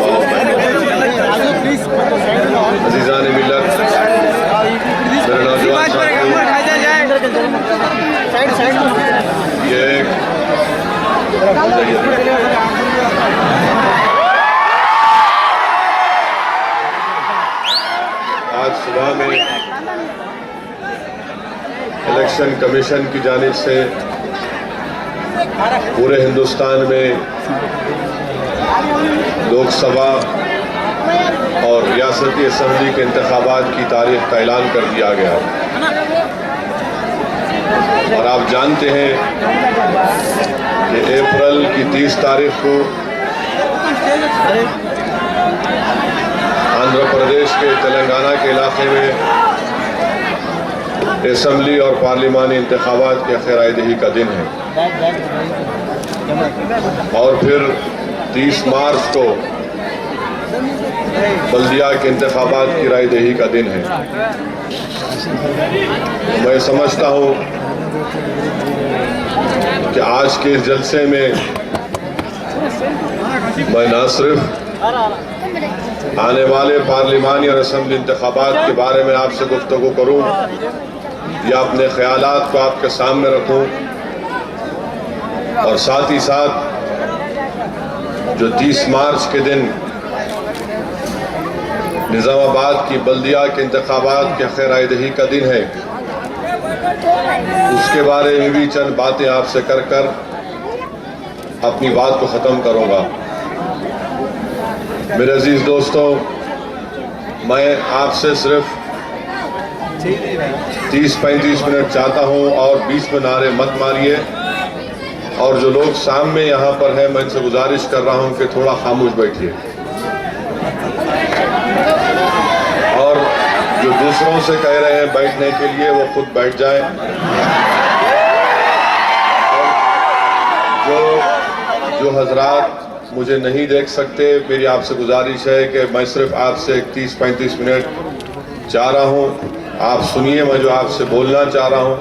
माओ अज़ीज़ान मिल्लत, मेरे नौजवान साथियों, ये आज सुबह में इलेक्शन कमीशन की जानिब से पूरे हिंदुस्तान में लोकसभा और रियासती असम्बली के इंतखाबात की तारीख का ऐलान कर दिया गया और आप जानते हैं कि अप्रैल की 30 तारीख को आंध्र प्रदेश के तेलंगाना के इलाके में असम्बली और पार्लिमानी इंतखाबात के खैरादही का दिन है और फिर 30 मार्च को बल्दिया के इंतखाबात की रायदही का दिन है। मैं समझता हूँ कि आज के इस जलसे में मैं न सिर्फ आने वाले पार्लिमानी और असम्बली इंतखाबात के बारे में आपसे गुफ्तगू करूँ या अपने ख्यालात को आपके सामने रखूँ और साथ ही साथ जो 30 मार्च के दिन निज़ामाबाद की बल्दिया के इंतखाबात के खैरादही का दिन है उसके बारे में भी चंद बातें आपसे कर अपनी बात को ख़त्म करूँगा। मेरे अजीज दोस्तों, मैं आपसे सिर्फ 30-35 मिनट चाहता हूं और 20 में नारे मत मारिए और जो लोग सामने यहाँ पर हैं मैं इनसे गुजारिश कर रहा हूं कि थोड़ा खामोश बैठिए और जो दूसरों से कह रहे हैं बैठने के लिए वो खुद बैठ जाएं। जो हजरात मुझे नहीं देख सकते, मेरी आपसे गुजारिश है कि मैं सिर्फ आपसे 30-35 मिनट चाह रहा हूँ। आप सुनिए मैं जो आपसे बोलना चाह रहा हूँ,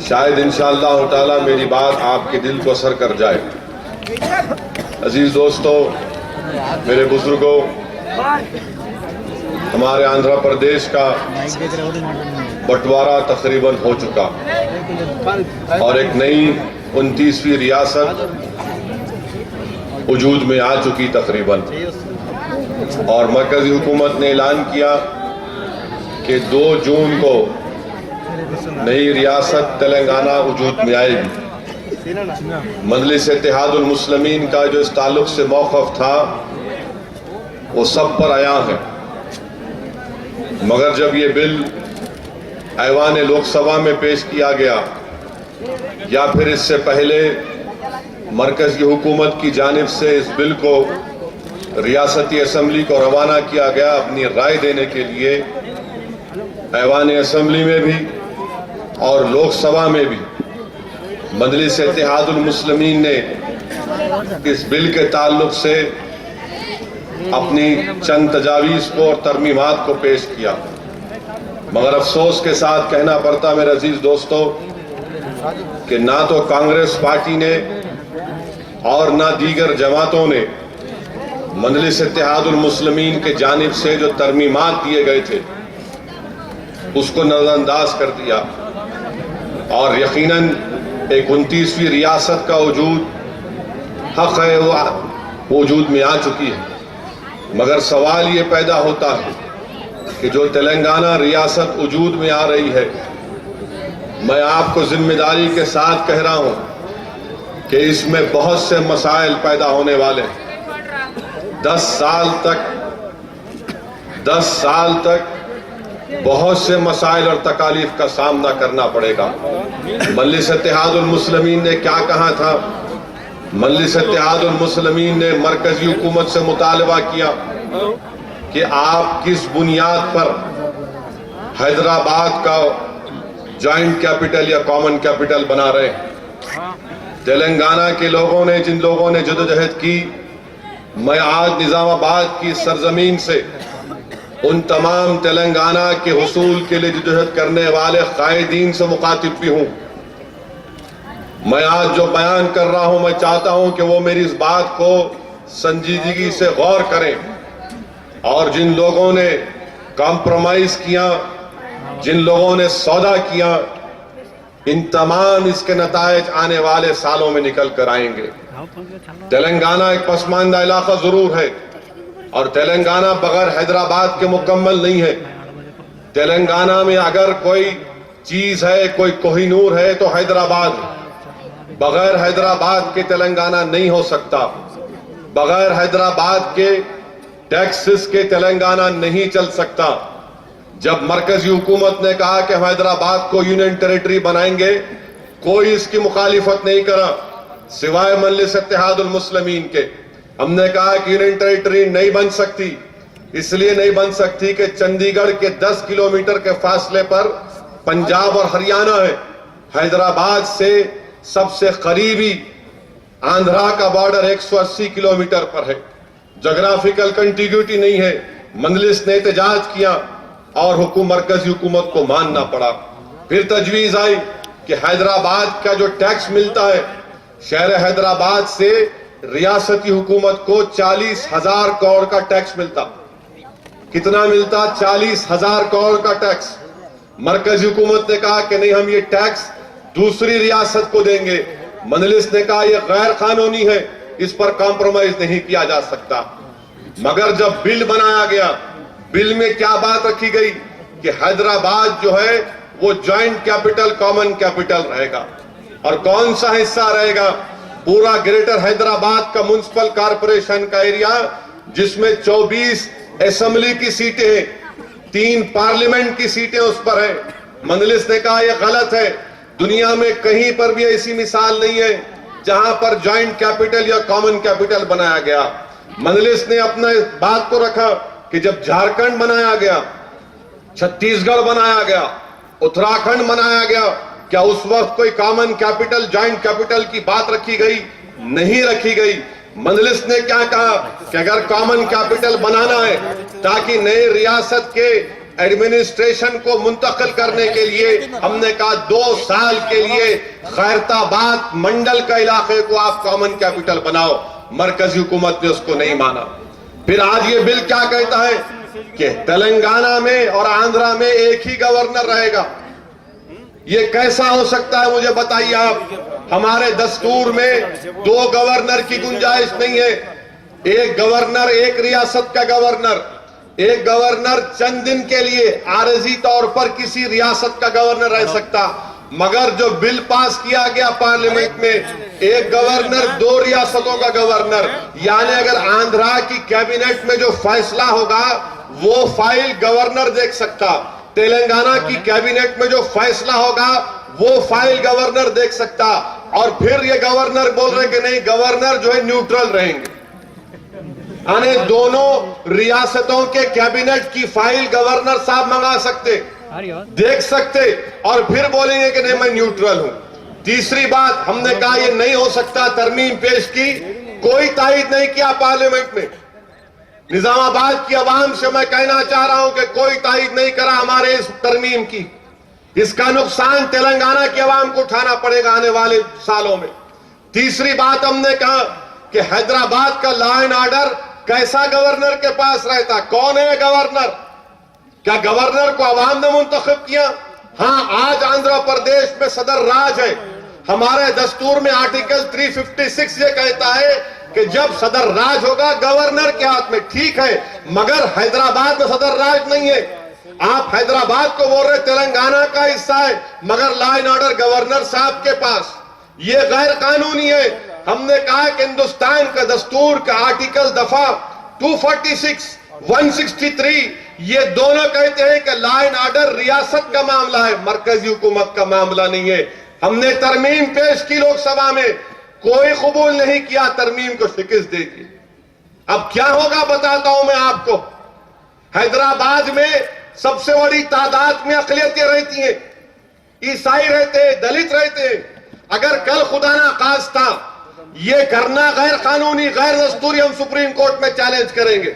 शायद इंशाअल्लाह ताला मेरी बात आपके दिल को असर कर जाए। अजीज दोस्तों, मेरे बुजुर्गों, हमारे आंध्र प्रदेश का बंटवारा तकरीबन हो चुका और एक नई 29वीं रियासत वजूद में आ चुकी तकरीबन, और मरकजी हुकूमत ने ऐलान किया कि 2 जून को नई रियासत तेलंगाना वजूद में आएगी। मजलिस इत्तेहादुल मुस्लिमीन का जो इस ताल्लुक से मौक़िफ़ था वो सब पर आया है, मगर जब ये बिल ऐवान लोकसभा में पेश किया गया या फिर इससे पहले मरकज़ की हुकूमत की जानिब से इस बिल को रियासती असम्बली को रवाना किया गया अपनी राय देने के लिए, ऐवान असम्बली में भी और लोकसभा में भी मजलिस इत्तेहादुल मुस्लिमीन ने इस बिल के ताल्लुक से अपनी चंद तजावीज़ को और तरमीमात को पेश किया। मगर अफसोस के साथ कहना पड़ता मेरे अजीज दोस्तों कि ना तो कांग्रेस पार्टी ने और ना दीगर जमातों ने मजलिस इत्तेहादुल मुस्लिमीन के जानिब से जो तरमीमात दिए गए थे उसको नजरअंदाज कर दिया और यकीनन एक 29वीं रियासत का वजूद हक है, वो वजूद में आ चुकी है। मगर सवाल ये पैदा होता है कि जो तेलंगाना रियासत वजूद में आ रही है, मैं आपको जिम्मेदारी के साथ कह रहा हूं कि इसमें बहुत से मसाइल पैदा होने वाले हैं। 10 साल तक बहुत से मसाइल और तकालीफ का सामना करना पड़ेगा। मजलिस इत्तेहादुल मुस्लिमीन ने क्या कहा था? मजलिस इत्तेहादुल मुस्लिमीन ने मरकजी हुकूमत से मुतालबा किया कि आप किस बुनियाद पर हैदराबाद का जॉइंट कैपिटल या कॉमन कैपिटल बना रहे हैं। तेलंगाना के लोगों ने, जिन लोगों ने जदोजहद की मैं आज निजामाबाद की सरजमीन से उन तमाम तेलंगाना के हुसूल के लिए जदोजहद करने वाले कायदीन से मुखातिब भी हूं। मैं आज जो बयान कर रहा हूं, मैं चाहता हूं कि वो मेरी इस बात को संजीदगी से गौर करें और जिन लोगों ने कॉम्प्रोमाइज किया, जिन लोगों ने सौदा किया, इन तमाम इसके नतायज आने वाले सालों में निकल कर आएंगे। तेलंगाना एक पसमानदा इलाका जरूर है और तेलंगाना बगैर हैदराबाद के मुकम्मल नहीं है। तेलंगाना में अगर कोई चीज है, कोई कोहिनूर है तो हैदराबाद है। बगैर हैदराबाद के तेलंगाना नहीं हो सकता। बगैर हैदराबाद के टैक्सेस के तेलंगाना नहीं चल सकता। जब मरकजी हुकूमत ने कहा कि हैदराबाद को यूनियन टेरिटरी बनाएंगे, कोई इसकी मुखालिफत नहीं करा सिवाय मजलिस इत्तेहादुल मुस्लिमीन के। हमने कहा कि यूनियन टेरिटरी नहीं बन सकती, इसलिए नहीं बन सकती कि चंडीगढ़ के 10 किलोमीटर के फासले पर पंजाब और हरियाणा है। हैदराबाद से सबसे करीबी आंध्रा का बॉर्डर 180 किलोमीटर पर है। जोग्राफिकल कंटिग्यूटी नहीं है। मजलिस ने एहतजाज किया और मरकजी हुकूमत को मानना पड़ा। फिर तजवीज आई कि हैदराबाद का जो टैक्स मिलता है, शहर हैदराबाद से रियासती हुकूमत को 40,000 करोड़ का टैक्स मिलता। कितना मिलता? 40,000 करोड़ का टैक्स। मरकजी हुकूमत ने कहा कि नहीं, हम ये टैक्स दूसरी रियासत को देंगे। मजलिस ने कहा यह गैर कानूनी है, इस पर कॉम्प्रोमाइज नहीं किया जा सकता। मगर जब बिल बनाया गया, बिल में क्या बात रखी गई कि हैदराबाद जो है वो ज्वाइंट कैपिटल, कॉमन कैपिटल रहेगा। और कौन सा हिस्सा रहेगा? पूरा ग्रेटर हैदराबाद का म्युनिसिपल कॉर्पोरेशन का एरिया, जिसमें 24 असेंबली की सीटें हैं, 3 पार्लियामेंट की सीटें उस पर है। मजलिस ने कहा यह गलत है। दुनिया में कहीं पर भी ऐसी मिसाल नहीं है जहां पर ज्वाइंट कैपिटल या कॉमन कैपिटल बनाया गया। मजलिस ने अपना इस बात को रखा कि जब झारखंड बनाया गया, छत्तीसगढ़ बनाया गया, उत्तराखंड बनाया गया, क्या उस वक्त कोई कॉमन कैपिटल, ज्वाइंट कैपिटल की बात रखी गई? नहीं रखी गई। मजलिस ने क्या कहा कि अगर कॉमन कैपिटल बनाना है ताकि नए रियासत के एडमिनिस्ट्रेशन को मुंतकिल करने के लिए, हमने कहा 2 साल के लिए खैरताबाद मंडल का इलाके को आप कॉमन कैपिटल बनाओ। मरकजी हुकूमत ने उसको नहीं माना। फिर आज ये बिल क्या कहता है कि तेलंगाना में और आंध्रा में एक ही गवर्नर रहेगा। ये कैसा हो सकता है, मुझे बताइए आप। हमारे दस्तूर में 2 गवर्नर की गुंजाइश नहीं है। एक गवर्नर, एक रियासत का गवर्नर। एक गवर्नर चंद दिन के लिए आरजी तौर पर किसी रियासत का गवर्नर रह सकता। मगर जो बिल पास किया गया पार्लियामेंट में, एक गवर्नर 2 रियासतों का गवर्नर, यानी अगर आंध्रा की कैबिनेट में जो फैसला होगा वो फाइल गवर्नर देख सकता। तेलंगाना की कैबिनेट में जो फैसला होगा वो फाइल गवर्नर देख सकता। और फिर ये गवर्नर बोल रहे कि नहीं, गवर्नर जो है न्यूट्रल रहेंगे, यानी दोनों रियासतों के कैबिनेट की फाइल गवर्नर साहब मंगा सकते, देख सकते और फिर बोलेंगे कि नहीं मैं न्यूट्रल हूं। तीसरी बात, हमने कहा यह नहीं हो सकता। तरमीम पेश की, कोई तायद नहीं किया पार्लियामेंट में। निजामाबाद की आवाम से मैं कहना चाह रहा हूं कि कोई तायद नहीं करा हमारे इस तरमीम की। इसका नुकसान तेलंगाना की आवाम को उठाना पड़ेगा आने वाले सालों में। तीसरी बात, हमने कहा कि हैदराबाद का लॉ एंड ऑर्डर कैसा गवर्नर के पास रहता? कौन है गवर्नर? क्या गवर्नर को आवाम ने मुंतखब किया? हां, आज आंध्र प्रदेश में सदर राज है। हमारे दस्तूर में आर्टिकल 356 ये कहता है कि जब सदर राज होगा गवर्नर के हाथ में, ठीक है, मगर हैदराबाद में सदर राज नहीं है। आप हैदराबाद को बोल रहे तेलंगाना का हिस्सा है, मगर लॉ एंड ऑर्डर गवर्नर साहब के पास। ये गैर कानूनी है। हमने कहा कि हिंदुस्तान का दस्तूर का आर्टिकल दफा 246, 163 ये दोनों कहते हैं कि लॉ एंड ऑर्डर रियासत का मामला है, मरकजी हुकूमत का मामला नहीं है। हमने तरमीम पेश की लोकसभा में, कोई कबूल नहीं किया, तरमीम को शिकस्त दे दी। अब क्या होगा बताता हूं मैं आपको। हैदराबाद में सबसे बड़ी तादाद में अकलियतें रहती हैं, ईसाई रहते हैं, दलित रहते हैं। अगर कल खुदा ना खास्ता ये करना गैर कानूनी, गैर दस्तूरी, हम सुप्रीम कोर्ट में चैलेंज करेंगे।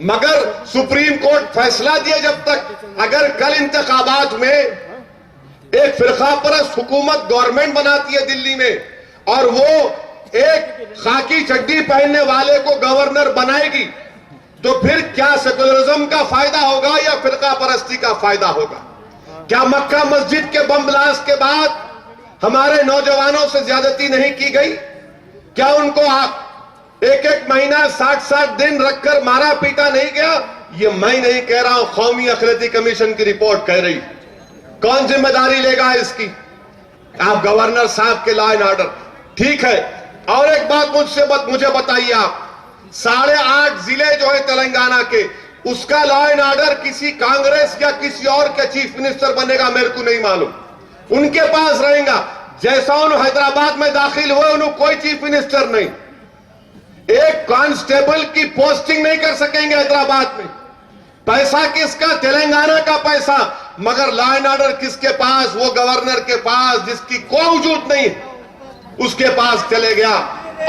मगर सुप्रीम कोर्ट फैसला दिए जब तक, अगर कल इंतखाबात में एक फिरका परस्त हुकूमत गवर्नमेंट बनाती है दिल्ली में और वो एक खाकी चड्डी पहनने वाले को गवर्नर बनाएगी, तो फिर क्या सेकुलरिज्म का फायदा होगा या फिरका परस्ती का फायदा होगा? क्या मक्का मस्जिद के बम ब्लास्ट के बाद हमारे नौजवानों से ज्यादती नहीं की गई? क्या उनको एक एक महीना 60-60 दिन रखकर मारा पीटा नहीं गया? ये मैं नहीं कह रहा हूं, कौमी अखिलती कमीशन की रिपोर्ट कह रही। कौन जिम्मेदारी लेगा इसकी? आप गवर्नर साहब के लॉ एंड ऑर्डर, ठीक है। और एक बात मुझे बताइए आप, 8.5 जिले जो है तेलंगाना के, उसका लॉ एंड ऑर्डर किसी कांग्रेस या किसी और के चीफ मिनिस्टर बनेगा मेरे को नहीं मालूम, उनके पास रहेगा। जैसा उन्होंने हैदराबाद में दाखिल हुए, उन्होंने कोई चीफ मिनिस्टर नहीं, एक कांस्टेबल की पोस्टिंग नहीं कर सकेंगे हैदराबाद में। पैसा किसका? तेलंगाना का पैसा। मगर लॉ एंड ऑर्डर किसके पास? वो गवर्नर के पास, जिसकी कोई वजूद नहीं, उसके पास चले गया।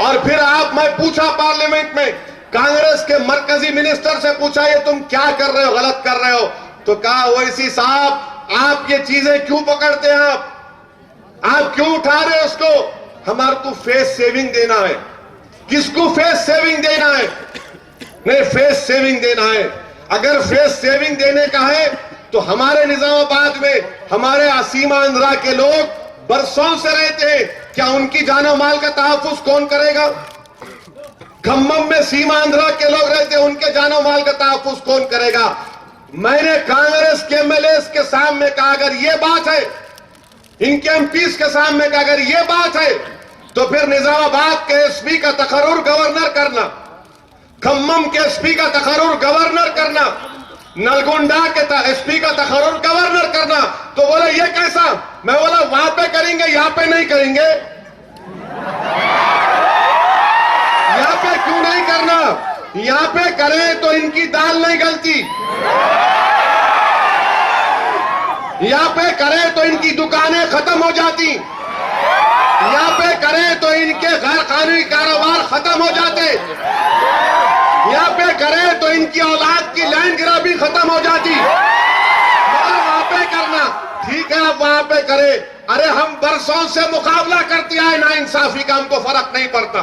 और फिर मैं पूछा पार्लियामेंट में, कांग्रेस के मरकजी मिनिस्टर से पूछा, ये तुम क्या कर रहे हो, गलत कर रहे हो? तो कहा, ओवैसी साहब आप ये चीजें क्यों पकड़ते हैं, आप क्यों उठा रहे हो उसको? हमारे को फेस सेविंग देना है। किसको फेस सेविंग देना है? नहीं, फेस सेविंग देना है। अगर फेस सेविंग देने का है तो हमारे निजामाबाद में हमारे सीमांध्रा के लोग बरसों से रहते हैं, क्या उनकी जानो माल का तहफ्फुज कौन करेगा? खम्मम में सीमांध्रा के लोग रहते हैं, उनके जानो माल का तहफ्फुज कौन करेगा? मैंने कांग्रेस के एमएलए के सामने कहा, अगर ये बात है, इनके एमपीज के सामने कहा, अगर ये बात है तो फिर निजामाबाद के एसपी का तकर्रुर गवर्नर करना, खम्मम के एसपी का तकर्रुर गवर्नर करना, नलगोंडा के एसपी का तकर्रुर गवर्नर करना। तो बोले ये कैसा? मैं बोला वहां पे करेंगे, यहां पे नहीं करेंगे। यहां पे क्यों नहीं करना? यहां पे करें तो इनकी दाल नहीं गलती, यहां पे करें तो इनकी दुकानें खत्म हो जाती, यहां पे करें तो इनके गैर कानूनी कारोबार खत्म हो जाते, यहां पे करें तो इनकी औलाद की लैंड ग्राबी खत्म हो जाती। मगर वहां पे करना, ठीक है, आप वहां पे करें। अरे हम बरसों से मुकाबला करते आए ना इंसाफी का, हमको फर्क नहीं पड़ता।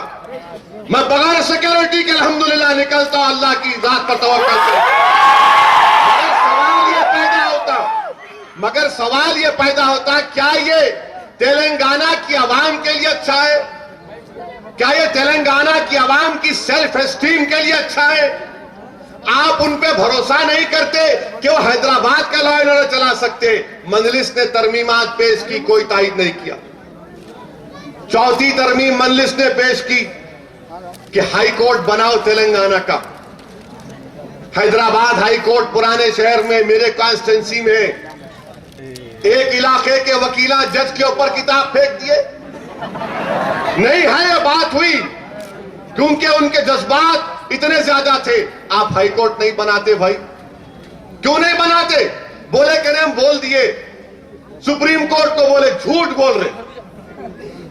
मैं बगैर सिक्योरिटी के अल्हम्दुलिल्लाह निकलता हूं, अल्लाह की जात पर तवक्कुल करता। मगर सवाल ये पैदा होता, क्या ये तेलंगाना की आवाम के लिए अच्छा है? क्या ये तेलंगाना की आवाम की सेल्फ एस्टीम के लिए अच्छा है? आप उन पे भरोसा नहीं करते कि वो हैदराबाद का लॉ एंड ऑर्डर चला सकते। मजलिस ने तरमीमात पेश की, कोई तायद नहीं किया। चौथी तरमीम मजलिस ने पेश की कि हाई कोर्ट बनाओ तेलंगाना का। हैदराबाद हाई कोर्ट पुराने शहर में, मेरे कॉन्स्टिट्यूंसी में, एक इलाके के वकीला जज के ऊपर किताब फेंक दिए। नहीं है, ये बात हुई क्योंकि उनके जज्बात इतने ज्यादा थे। आप हाई कोर्ट नहीं बनाते भाई, क्यों नहीं बनाते? बोले कि हम बोल दिए, सुप्रीम कोर्ट को बोले झूठ बोल रहे।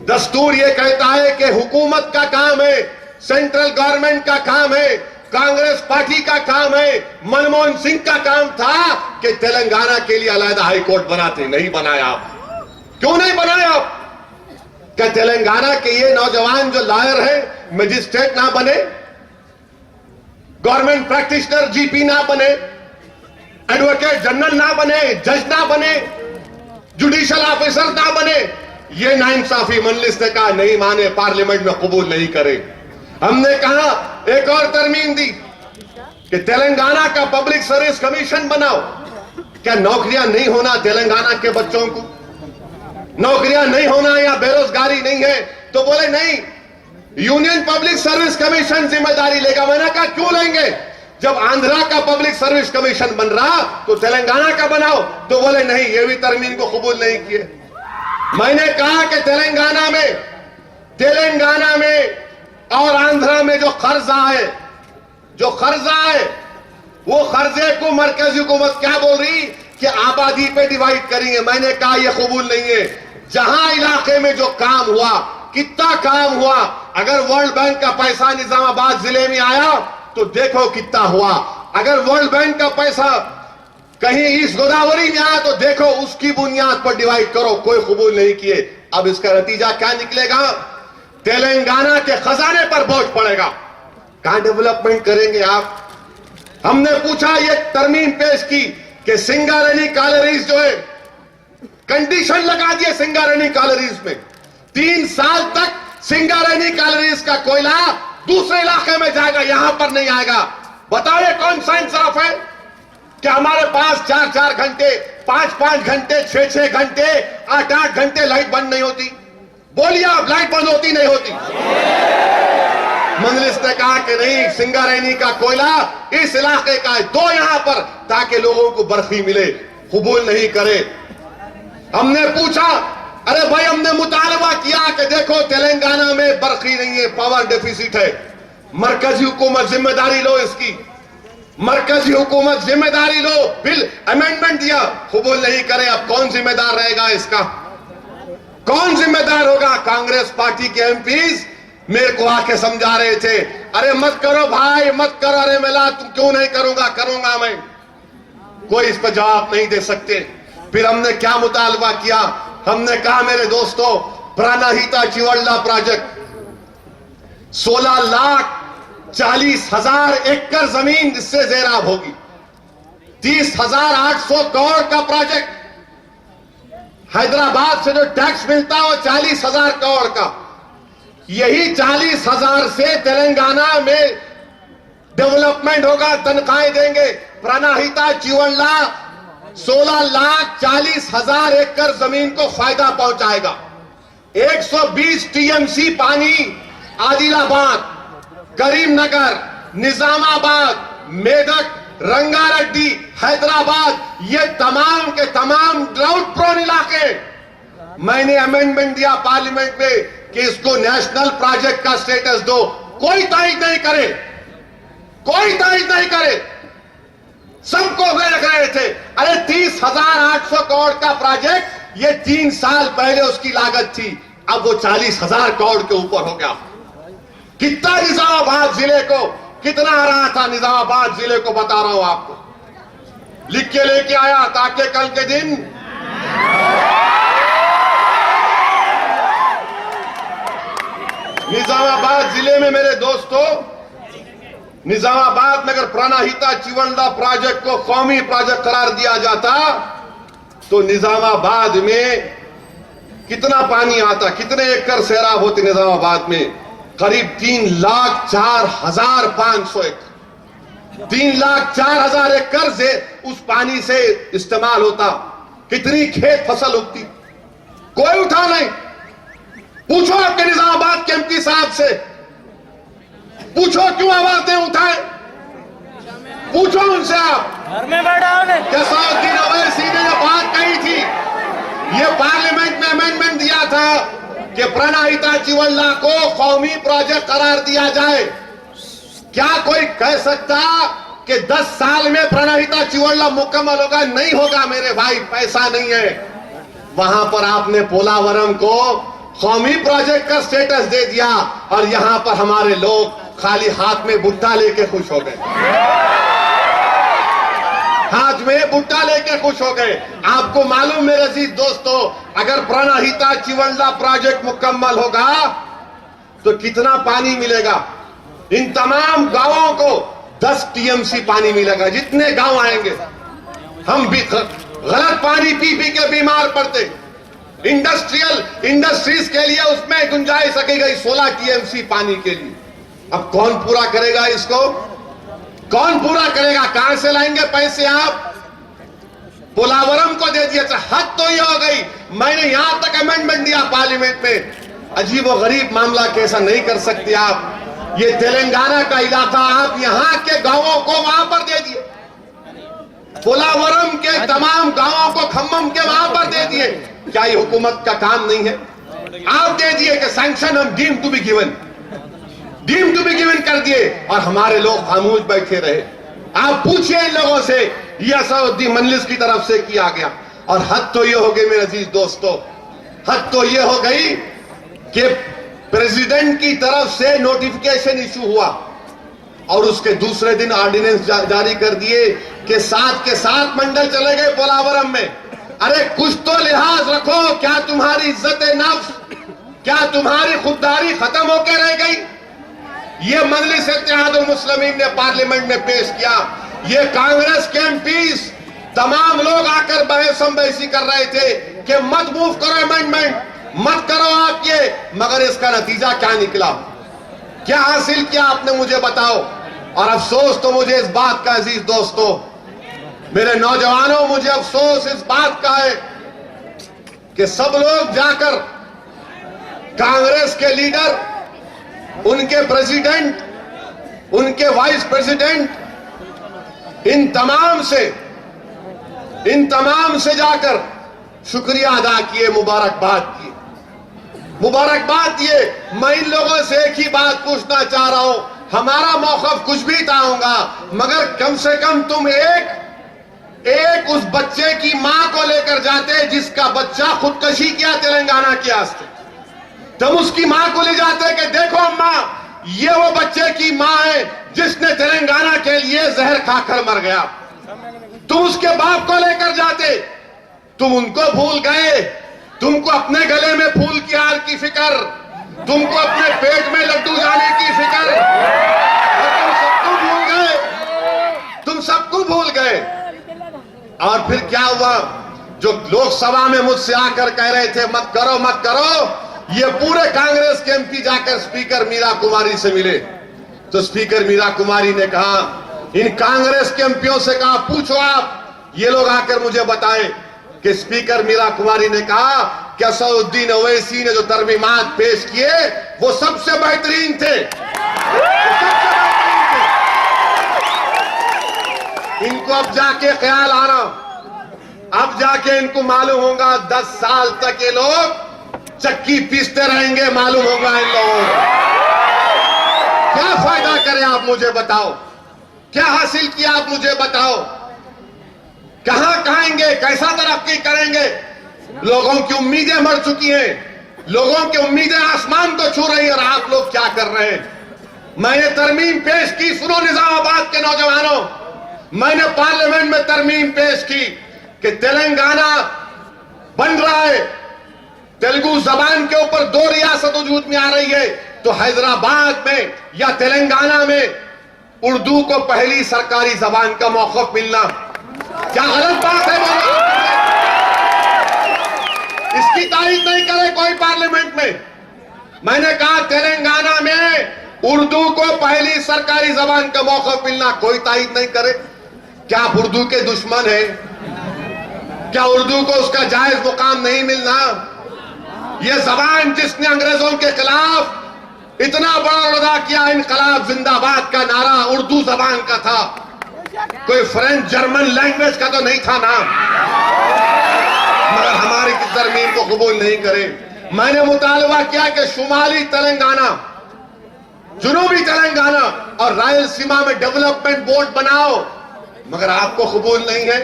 दस्तूर ये कहता है कि हुकूमत का काम है, सेंट्रल गवर्नमेंट का काम है, कांग्रेस पार्टी का काम है, मनमोहन सिंह का काम था कि तेलंगाना के लिए अलग हाई कोर्ट बनाते। नहीं बनाया आप। क्यों नहीं बनाया आप? क्या तेलंगाना के ये नौजवान जो लॉयर है मजिस्ट्रेट ना बने, गवर्नमेंट प्रैक्टिशनर जीपी ना बने, एडवोकेट जनरल ना बने, जज ना बने, जुडिशियल ऑफिसर ना बने? ये नाइंसाफी मजलिस ने कहा नहीं माने, पार्लियामेंट में कबूल नहीं करे। हमने कहा एक और तरमीम दी कि तेलंगाना का पब्लिक सर्विस कमीशन बनाओ। क्या नौकरियां नहीं होना तेलंगाना के बच्चों को? नौकरियां नहीं होना या बेरोजगारी नहीं है? तो बोले नहीं, यूनियन पब्लिक सर्विस कमीशन जिम्मेदारी लेगा। मैंने कहा क्यों लेंगे? जब आंध्रा का पब्लिक सर्विस कमीशन बन रहा तो तेलंगाना का बनाओ। तो बोले नहीं, ये भी तरमीम को कबूल नहीं किए। मैंने कहा कि तेलंगाना में और आंध्रा में जो कर्जा है वो कर्जे को मरकजी हुकूमत क्या बोल रही कि आबादी पे डिवाइड करेंगे। मैंने कहा यह कबूल नहीं है। जहां इलाके में जो काम हुआ, कितना काम हुआ, अगर वर्ल्ड बैंक का पैसा निजामाबाद जिले में आया तो देखो कितना हुआ। अगर वर्ल्ड बैंक का पैसा कहीं ईस्ट गोदावरी में आया तो देखो उसकी बुनियाद पर डिवाइड करो, कोई कबूल नहीं किए। अब इसका नतीजा क्या निकलेगा? तेलंगाना के खजाने पर बोझ पड़ेगा। कहां डेवलपमेंट करेंगे आप? हमने पूछा, ये तरमीम पेश की कि सिंगारेनी कॉलरीज जो है, कंडीशन लगा दिए सिंगारेनी कॉलरीज में 3 साल तक सिंगारेनी कॉलरीज का कोयला दूसरे इलाके में जाएगा, यहां पर नहीं आएगा। बताओ ये कौन सा इंसाफ है कि हमारे पास 4-4 घंटे, 5-5 घंटे, 6-6 घंटे, 8-8 घंटे लाइट बंद नहीं होती? बोलिए आप, लाइट बंद होती नहीं होती? मजलिस ने कहा कि नहीं, सिंगारेनी का कोयला इस इलाके का है, दो यहां पर, ताकि लोगों को बर्फी मिले। कबूल नहीं करे। हमने पूछा, अरे भाई हमने मुतालबा किया कि देखो तेलंगाना में बर्फी नहीं है, पावर डेफिसिट है, मरकजी हुकूमत जिम्मेदारी लो इसकी, मरकजी हुकूमत जिम्मेदारी लो। बिल अमेंडमेंट दिया, कबूल नहीं करे। अब कौन जिम्मेदार रहेगा इसका? कौन जिम्मेदार होगा? कांग्रेस पार्टी के एमपीज मेरे को आके समझा रहे थे, अरे मत करो भाई, मत करो। अरे मिला, तुम क्यों नहीं करूंगा? करूंगा मैं। कोई इस पर जवाब नहीं दे सकते। फिर हमने क्या मुतालबा किया? हमने कहा मेरे दोस्तों, प्राणहिता चिवल्ला प्रोजेक्ट 16,40,000 एकड़ जमीन इससे ज़ेराब होगी। 30,800 करोड़ का प्रोजेक्ट। हैदराबाद से जो टैक्स मिलता है वो 40,000 करोड़ का। यही 40,000 से तेलंगाना में डेवलपमेंट होगा, तनख्वाहें देंगे। प्राणहिता चिवल्ला 16,40,000 एकड़ जमीन को फायदा पहुंचाएगा। 120 टीएमसी पानी आदिलाबाद, करीमनगर, निजामाबाद, मेदक, रंगारेड्डी, हैदराबाद, ये तमाम के तमाम ड्राउट प्रोन इलाके। मैंने अमेंडमेंट दिया पार्लियामेंट में कि इसको नेशनल प्रोजेक्ट का स्टेटस दो। कोई तारीफ नहीं करे, कोई तारीफ नहीं करे। सबको रख रहे थे, अरे 30,800 करोड़ का प्रोजेक्ट, ये 3 साल पहले उसकी लागत थी, अब वो 40,000 करोड़ के ऊपर हो गया। कितना निजामाबाद जिले को कितना आ रहा था? निजामाबाद जिले को बता रहा हूं आपको, लिख के लेके आया ताकि कल के दिन निजामाबाद जिले में मेरे दोस्तों, निजामाबाद में अगर प्राणहिता चिवल्ला प्रोजेक्ट को कौमी प्रोजेक्ट करार दिया जाता तो निजामाबाद में कितना पानी आता, कितने एकड़ सैराब होते निजामाबाद में? करीब 3,04,500 एकड़, 3,04,000 एकड़ से उस पानी से इस्तेमाल होता। कितनी खेत फसल उगती? कोई उठा नहीं। पूछो आपके निजामाबाद के एमपी साहब से, पूछो क्यों आवाज नहीं उठाए? पूछो उनसे आप। घर में बैठा जसाउद्दीन ओवैसी ने जो बात कही थी, ये पार्लियामेंट में अमेंडमेंट दिया था कि प्राणहिता चिवल्ला को कौमी प्रोजेक्ट करार दिया जाए। क्या कोई कह सकता कि 10 साल में प्राणहिता चिवल्ला मुकम्मल होगा? नहीं होगा मेरे भाई, पैसा नहीं है। वहां पर आपने पोलावरम को कौमी प्रोजेक्ट का स्टेटस दे दिया और यहां पर हमारे लोग खाली हाथ में भुट्टा लेके खुश हो गए, हाथ में भुट्टा लेके खुश हो गए। आपको मालूम मेरे अजीज दोस्तों, अगर प्राणहिता चिवल्ला प्रोजेक्ट मुकम्मल होगा तो कितना पानी मिलेगा? इन तमाम गांवों को 10 टीएमसी पानी मिलेगा। जितने गांव आएंगे, हम भी गलत पानी पी पी के बीमार पड़ते। इंडस्ट्रीज के लिए उसमें गुंजाइश रखी गई 16 टीएमसी पानी के लिए। अब कौन पूरा करेगा इसको? कौन पूरा करेगा? कहां से लाएंगे पैसे आप? पोलावरम को दे दिया। हद तो ये हो गई, मैंने यहां तक अमेंडमेंट दिया पार्लियामेंट में। अजीब और गरीब मामला कैसा नहीं कर सकते आप? ये तेलंगाना का इलाका, आप यहां के गांवों को वहां पर दे दिए। पोलावरम के तमाम गांवों को खम्मम के वहां पर दे दिए। क्या ये हुकूमत का काम नहीं है? आप दे दिए कि सैंक्शन हम डीम टू बी गिवन कर दिए और हमारे लोग खामोश बैठे रहे। आप पूछिए इन लोगों से, ये असदुद्दीन मजलिस की तरफ से किया गया। और हद तो ये हो गई मेरे अजीज दोस्तों, हद तो ये हो गई कि प्रेसिडेंट की तरफ से नोटिफिकेशन इशू हुआ और उसके दूसरे दिन ऑर्डिनेंस जारी कर दिए कि 7 के 7 मंडल चले गए पोलावरम में। अरे कुछ तो लिहाज रखो, क्या तुम्हारी इज्जत नफ्स, क्या तुम्हारी खुददारी खत्म होकर रह गई? ये मजलिस इत्तेहादुल मुस्लिमीन ने पार्लियामेंट में पेश किया। ये कांग्रेस के एमपीज तमाम लोग आकर बहस-बहसी कर रहे थे कि मत मूव करो अमेंडमेंट, मत करो आप ये, मगर इसका नतीजा क्या निकला? क्या हासिल किया आपने, मुझे बताओ। और अफसोस तो मुझे इस बात का, अजीज दोस्तों, मेरे नौजवानों, मुझे अफसोस इस बात का है कि सब लोग जाकर कांग्रेस के लीडर, उनके प्रेसिडेंट, उनके वाइस प्रेसिडेंट, इन तमाम से जाकर शुक्रिया अदा किए, मुबारकबाद किए, मुबारकबाद दिए। मैं इन लोगों से एक ही बात पूछना चाह रहा हूं, हमारा मौक़िफ़ कुछ भी था होगा, मगर कम से कम तुम एक उस बच्चे की मां को लेकर जाते जिसका बच्चा खुदकशी किया तेलंगाना के वास्ते। तुम उसकी मां को ले जाते कि देखो अम्मा, ये वो बच्चे की मां है जिसने तेलंगाना के लिए जहर खाकर मर गया। तुम उसके बाप को लेकर जाते, तुम उनको भूल गए। तुमको अपने गले में फूल की हार की फिक्र, तुमको अपने पेट में लड्डू जाने की फिक्र, और तुम सबको भूल गए, तुम सबको भूल गए। और फिर क्या हुआ? जो लोकसभा में मुझसे आकर कह रहे थे मत करो मत करो, ये पूरे कांग्रेस के एमपी जाकर स्पीकर मीरा कुमारी से मिले, तो स्पीकर मीरा कुमारी ने कहा, इन कांग्रेस के एमपीओं से कहा पूछो आप, ये लोग आकर मुझे बताएं कि स्पीकर मीरा कुमारी ने कहा कि असदुद्दीन ओवैसी ने जो तरमीमात पेश किए वो सबसे बेहतरीन थे, इनको अब जाके ख्याल आना, अब जाके इनको मालूम होगा 10 साल तक ये लोग चक्की पीसते रहेंगे, मालूम होगा इन लोगों को। क्या फायदा करें आप मुझे बताओ, क्या हासिल किया आप मुझे बताओ, कहां खाएंगे, कैसा तरक्की करेंगे? लोगों की उम्मीदें मर चुकी हैं, लोगों की उम्मीदें आसमान को छू रही है, और आप लोग क्या कर रहे हैं? मैंने तरमीम पेश की, सुनो निजामाबाद के नौजवानों, मैंने पार्लियामेंट में तरमीम पेश की कि तेलंगाना बन रहा है, तेलुगु जबान के ऊपर 2 रियासत वजूद में आ रही है, तो हैदराबाद में या तेलंगाना में उर्दू को पहली सरकारी जबान का मौक़िफ़ मिलना क्या गलत बात है? इसकी तारीफ नहीं करे कोई पार्लियामेंट में। मैंने कहा तेलंगाना में उर्दू को पहली सरकारी जबान का मौक़िफ़ मिलना, कोई तारीफ नहीं करे। क्या आप उर्दू के दुश्मन है? क्या उर्दू को उसका जायज मुकाम नहीं मिलना? यह जबान जिसने अंग्रेजों के खिलाफ इतना बड़ा अदा किया, इनकलाब जिंदाबाद का नारा उर्दू जबान का था, कोई फ्रेंच जर्मन लैंग्वेज का तो नहीं था ना, मगर हमारी तरमीम को कबूल नहीं करे। मैंने मुतालबा किया कि शुमाली तेलंगाना, जुनूबी तेलंगाना और रायलसीमा में डेवलपमेंट बोर्ड बनाओ, मगर आपको कबूल नहीं है।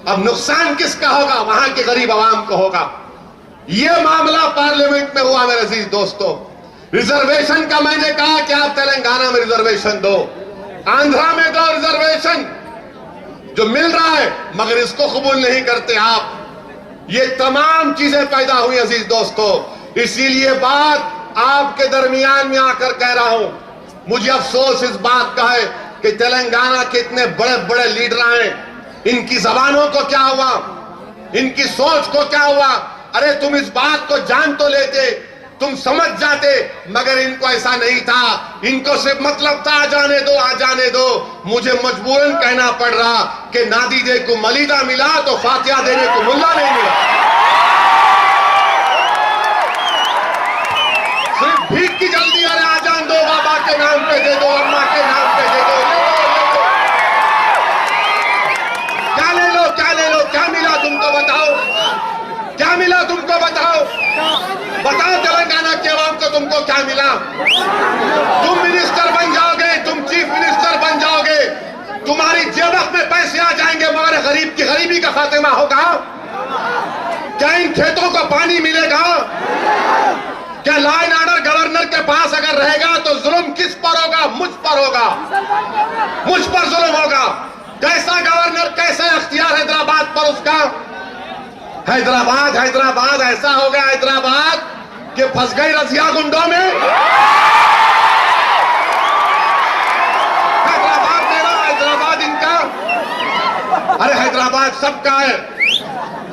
अब नुकसान किसका होगा? वहां के गरीब आवाम को होगा। यह मामला पार्लियामेंट में हुआ मेरे अजीज दोस्तों। रिजर्वेशन का मैंने कहा कि आप तेलंगाना में रिजर्वेशन दो, आंध्रा में दो रिजर्वेशन, जो मिल रहा है, मगर इसको कबूल नहीं करते आप। ये तमाम चीजें पैदा हुई अजीज दोस्तों। इसीलिए बात आपके दरमियान में आकर कह रहा हूं, मुझे अफसोस इस बात का है कि तेलंगाना के इतने बड़े बड़े लीडर हैं, इनकी जबानों को क्या हुआ, इनकी सोच को क्या हुआ? अरे तुम इस बात को जान तो लेते, तुम समझ जाते, मगर इनको ऐसा नहीं था। इनको सिर्फ मतलब था आ जाने दो, आ जाने दो। मुझे मजबूरन कहना पड़ रहा कि नादीदे को मलीदा मिला तो फातिहा देने को मुल्ला नहीं मिला। सिर्फ भीख की जल्दी, अरे आ जान दो, बाबा के नाम पे दे दो, अम्मा के नाम पे दे दो, क्या ले लो, क्या ले लो, क्या मिला तुमको बताओ, क्या मिला तुमको बताओ, बताओ तेलंगाना के अवाम को तुमको क्या मिला? तुम मिनिस्टर बन जाओगे, तुम चीफ मिनिस्टर बन जाओगे, तुम्हारी जेब में पैसे आ जाएंगे, मगर गरीब की गरीबी का खात्मा होगा? क्या इन खेतों को पानी मिलेगा? क्या law and order governor Hyderabad Hyderabad ऐसा हो गया हैदराबाद कि फंस गई रसिया गुंडों में। हैदराबाद मेरा, हैदराबाद इनका। अरे हैदराबाद सबका है,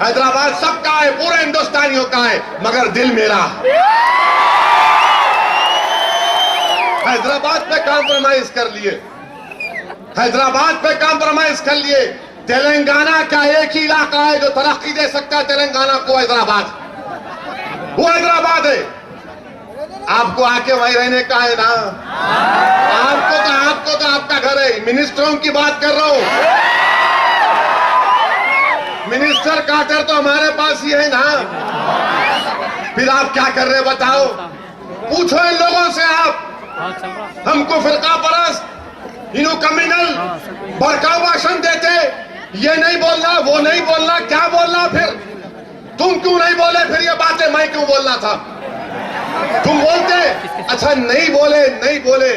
हैदराबाद सबका है, पूरे हिंदुस्तानियों का है, मगर दिल मेरा। हैदराबाद पे कॉम्प्रोमाइज कर लिए, हैदराबाद पे कॉम्प्रोमाइज कर लिए। तेलंगाना का एक ही इलाका है जो तरक्की दे सकता है तेलंगाना को, हैदराबाद। वो हैदराबाद है। आपको आके वहीं रहने का है ना? आपको तो आपका घर है। मिनिस्टरों की बात कर रहा हूं, मिनिस्टर कार्टर तो हमारे पास ही है ना। फिर आप क्या कर रहे बताओ? पूछो इन लोगों से आप। हमको फिरका परस्त, इन्हों कम्युनल भड़काऊ भाषण देते, ये नहीं बोलना, वो नहीं बोलना, क्या बोलना? फिर तुम क्यों नहीं बोले? फिर ये बातें मैं क्यों बोलना था? तुम बोलते, अच्छा नहीं बोले, नहीं बोले।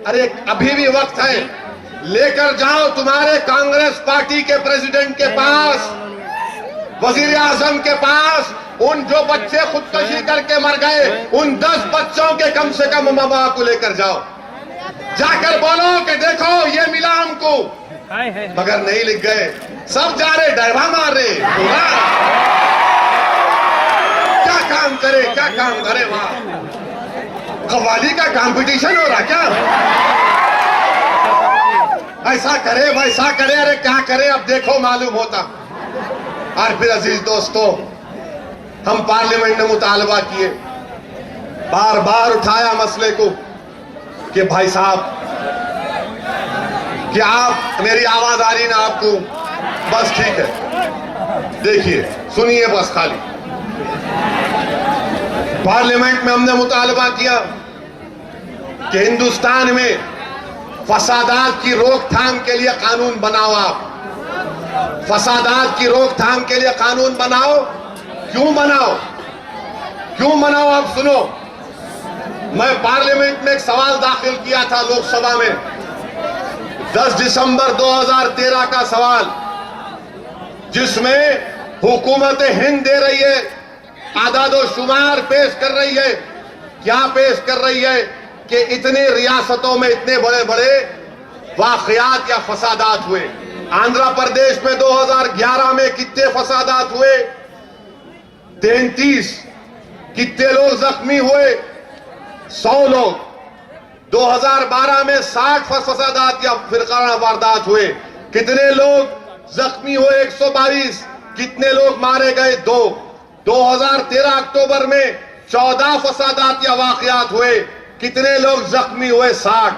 अरे अभी भी वक्त है, लेकर जाओ तुम्हारे कांग्रेस पार्टी के प्रेसिडेंट के पास, वजीर आजम के पास, उन जो बच्चे खुदकशी करके मर गए, उन 10 बच्चों के कम से कम माँ बाप को लेकर जाओ, जाकर बोलो कि देखो ये मिला हमको। मगर नहीं लिख गए, सब जा रहे डरवा मार रहे। क्या काम करे, क्या काम करे? वहां कव्वाली का कंपटीशन हो रहा क्या? ऐसा करे वैसा करे, अरे क्या करे अब देखो मालूम होता। और फिर अजीज दोस्तों, हम पार्लियामेंट में मुतालबा किए, बार बार उठाया मसले को कि भाई साहब, कि आप, मेरी आवाज आ रही ना आपको? बस ठीक है, देखिए सुनिए बस खाली। पार्लियामेंट में हमने मुतालबा किया कि हिंदुस्तान में फसादात की रोकथाम के लिए कानून बनाओ। आप फसादात की रोकथाम के लिए कानून बनाओ। क्यों बनाओ, क्यों बनाओ? आप सुनो, मैं पार्लियामेंट में एक सवाल दाखिल किया था लोकसभा में, 10 दिसंबर 2013 का सवाल, जिसमें हुकूमत हिंद दे रही है, आदादो शुमार पेश कर रही है। क्या पेश कर रही है कि इतने रियासतों में इतने बड़े बड़े वाकयात या फसादात हुए। आंध्र प्रदेश में 2011 में कितने फसादात हुए? 33। कितने लोग जख्मी हुए? 100 लोग। 2012 में 60 फसादात या फिरकाना वारदात हुए। कितने लोग जख्मी हुए? 122। कितने लोग मारे गए? 2। 2013 अक्टूबर में 14 फसादात या वाकयात हुए। कितने लोग जख्मी हुए? 60।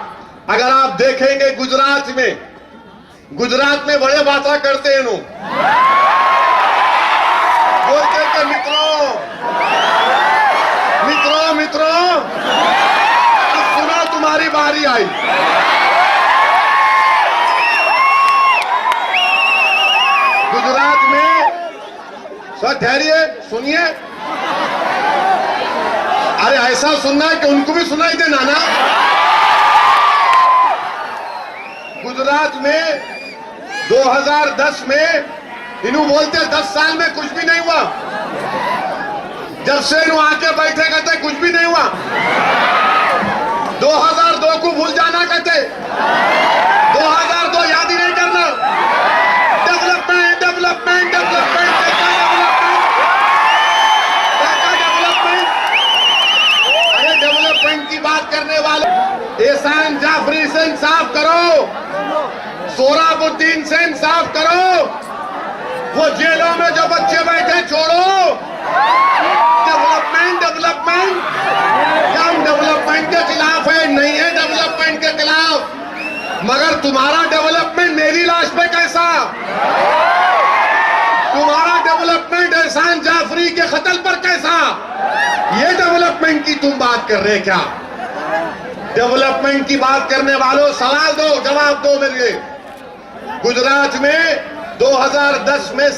अगर आप देखेंगे गुजरात में बड़े बातें करते हैं लोग, बोलते कि मित्रों अब सुनो तुम्हारी बारी आई। गुजरात में सर ठहरिए, सुनिए। अरे ऐसा सुनना है कि उनको भी सुनाई देना ना। गुजरात में 2010 में इन्हों बोलते 10 साल में कुछ भी नहीं हुआ। जब से इन्हों आके बैठे कहते कुछ भी नहीं हुआ। 2002 को भूल जाना कहते, 2002 याद ही नहीं करना। डेवलपमेंट डेवलपमेंट डेवलपमेंट अरे डेवलपमेंट की बात करने वाले एहसान जाफरी से इंसाफ करो, सोहराबुद्दीन से इंसाफ करो, वो जेलों में जो बच्चे बैठे छोड़ो। डेवलपमेंट डेवलपमेंट क्या हम डेवलपमेंट के खिलाफ है? नहीं है डेवलपमेंट के खिलाफ, मगर तुम्हारा डेवलपमेंट मेरी लाश पे कैसा? तुम्हारा डेवलपमेंट एहसान जाफरी के कत्ल पर कैसा? ये डेवलपमेंट की तुम बात कर रहे क्या? डेवलपमेंट की बात करने वालों सवाल दो, जवाब दो मेरे। गुजरात में 2010 में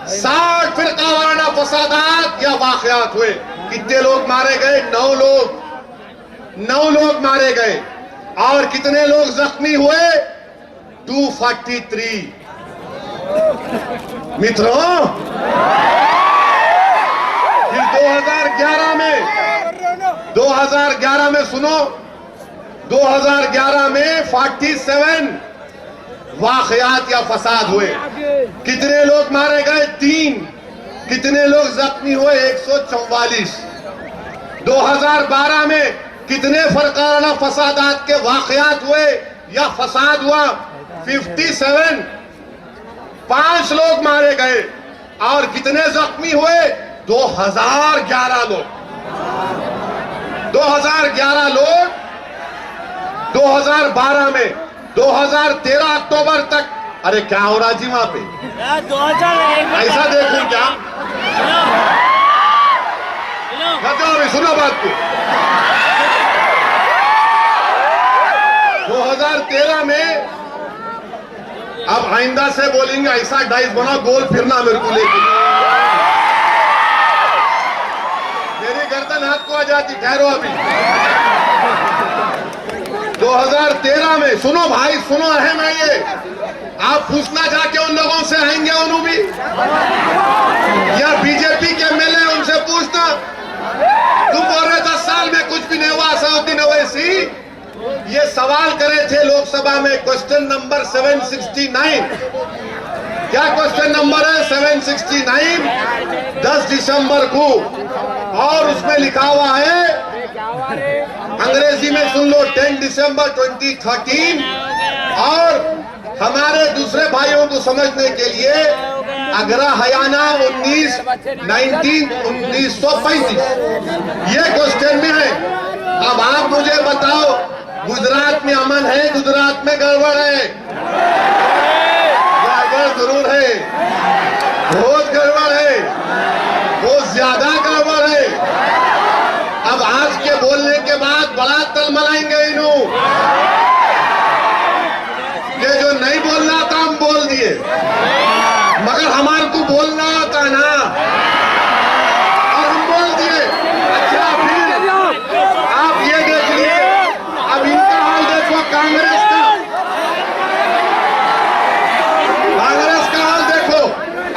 60 फिरकावाराना फसादात या वाकयात हुए। कितने लोग मारे गए? 9 लोग मारे गए। और कितने लोग जख्मी हुए? 243। मित्रों, फिर 2011 में सुनो, 2011 में 47 वाकयात या फसाद हुए। कितने लोग मारे गए? 3। कितने लोग जख्मी हुए? 144। 2012 में कितने फरकाना फसादात के वाकयात हुए या फसाद हुआ? 57। 5 लोग मारे गए। और कितने जख्मी हुए? 2011 लोग। 2011 लोग 2012 में। 2013 अक्टूबर तक। अरे क्या हो रहा जी वहां पे? ऐसा देखूं क्या? अभी सुनो बात को। 2013 में, अब आइंदा से बोलेंगे ऐसा डाइस बना, गोल फिरना मेरे को लेके। मेरी गर्दन हाथ को आ जाती। ठहरो अभी। 2013 में, सुनो भाई, सुनो, अहम है ये। आप पूछना जाके उन लोगों से, आएंगे उन्होंने भी, या बीजेपी के एमएलए, उनसे पूछना। तुम बोल रहे 10 साल में कुछ भी नहीं हुआ, असदुद्दीन ओवैसी ये सवाल करे थे लोकसभा में। Question number 769। क्या क्वेश्चन नंबर है? 769, 10 दिसंबर को। और उसमें लिखा हुआ है, अंग्रेजी में सुन लो, 10 दिसंबर 2013। और हमारे दूसरे भाइयों को समझने के लिए, आगरा हरियाणा 1935 ये क्वेश्चन में है। अब आप मुझे बताओ, गुजरात में अमन है, गुजरात में गड़बड़ है? गड़बड़ जरूर है, बहुत गड़बड़ है, बहुत ज्यादा गड़बड़ है। अब आज के बोलने के बाद बड़ा तलमलाएंगे इन्हों। ये जो नहीं बोलना था हम बोल दिए, मगर हमारे को बोलना था ना, और हम बोल दिए। अच्छा, फिर आप ये देख लिए, अब इनका हाल देखो, कांग्रेस का हाल देखो।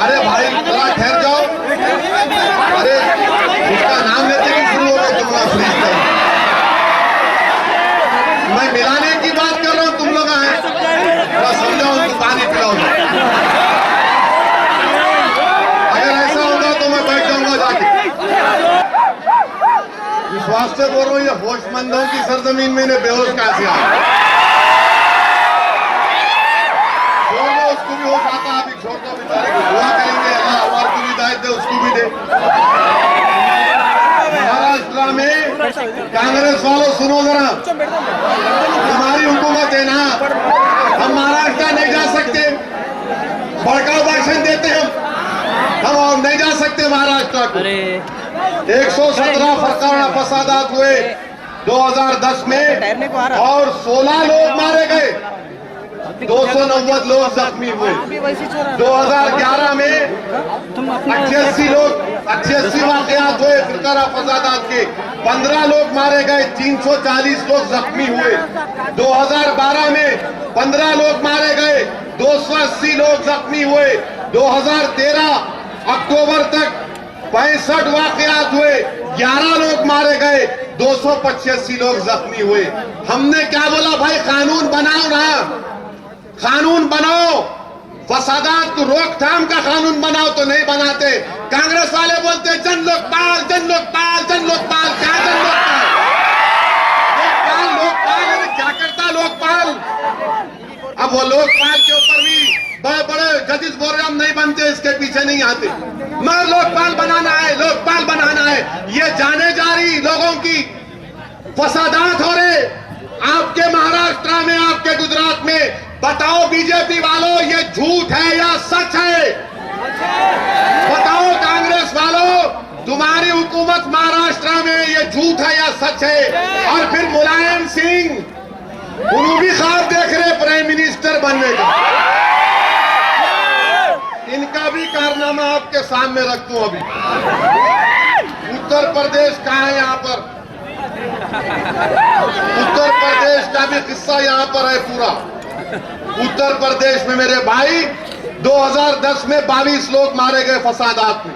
अरे भाई थोड़ा ठहर जाओ। अरे उसका नाम लेते ही शुरू हो गए तुम लोग। मैं मिलाने की बात कर रहा हूं, तुम लोग आए थोड़ा समझाओ, उनको पानी पिलाओ। अगर ऐसा होगा तो मैं बैठ जाऊंगा जाके। विश्वास से बोल रहा हूँ, ये होशमंदों की सरजमीन में इन्हें बेहोश कैसे आया? उसको भी होश आता, अभी छोड़ दो बेचारे को। दुआ करेंगे अल्लाह हमारे को हिदायत दे, उसको भी दे। महाराष्ट्र में कांग्रेस वालों सुनो जरा, हमारी हुकूमत है ना, हम महाराष्ट्र नहीं जा सकते। भड़काऊ भाषण देते हम और नहीं जा सकते महाराष्ट्र को। 117 फरकाना फसादात हुए 2010 में और 16 लोग मारे गए, 290 लोग जख्मी हुए। 2011 में 88 वाकयात हुए फिरकाना फसादात के, 15 लोग मारे गए, 340 लोग जख्मी हुए। 2012 में 15 लोग मारे गए, 280 लोग जख्मी हुए। 2013 अक्टूबर तक 65 वाकयात हुए, 11 लोग मारे गए, 285 लोग जख्मी हुए। हमने क्या बोला भाई? कानून बनाओ ना, कानून बनाओ, फसादात को रोकथाम का कानून बनाओ, तो नहीं बनाते। कांग्रेस वाले बोलते जन लोकपाल, जन लोकपाल, जन लोकपाल। क्या जन लोकपाल? लोकपाल, लोकपाल, अरे क्या करता लोकपाल? अब वो लोकपाल के ऊपर भी बड़े बड़े जजेस बोल रहे हम नहीं बनते, इसके पीछे नहीं आते। मगर लोकपाल बनाना है, लोकपाल बनाना है। ये जाने जा रही लोगों की फसादात हो रहे आपके महाराष्ट्र में, आपके गुजरात में। बताओ बीजेपी वालों, ये झूठ है या सच है? बताओ कांग्रेस वालों, तुम्हारी हुकूमत महाराष्ट्र में ये झूठ है या सच है? और फिर मुलायम सिंह, उन्होंने भी ख्वाब देख रहे प्राइम मिनिस्टर बनने का। इनका भी कारनामा आपके सामने रखता हूं। अभी उत्तर प्रदेश कहां है? यहां पर उत्तर प्रदेश का भी किस्सा यहां पर है पूरा। उत्तर प्रदेश में मेरे भाई 2010 में 22 लोग मारे गए फसादात में,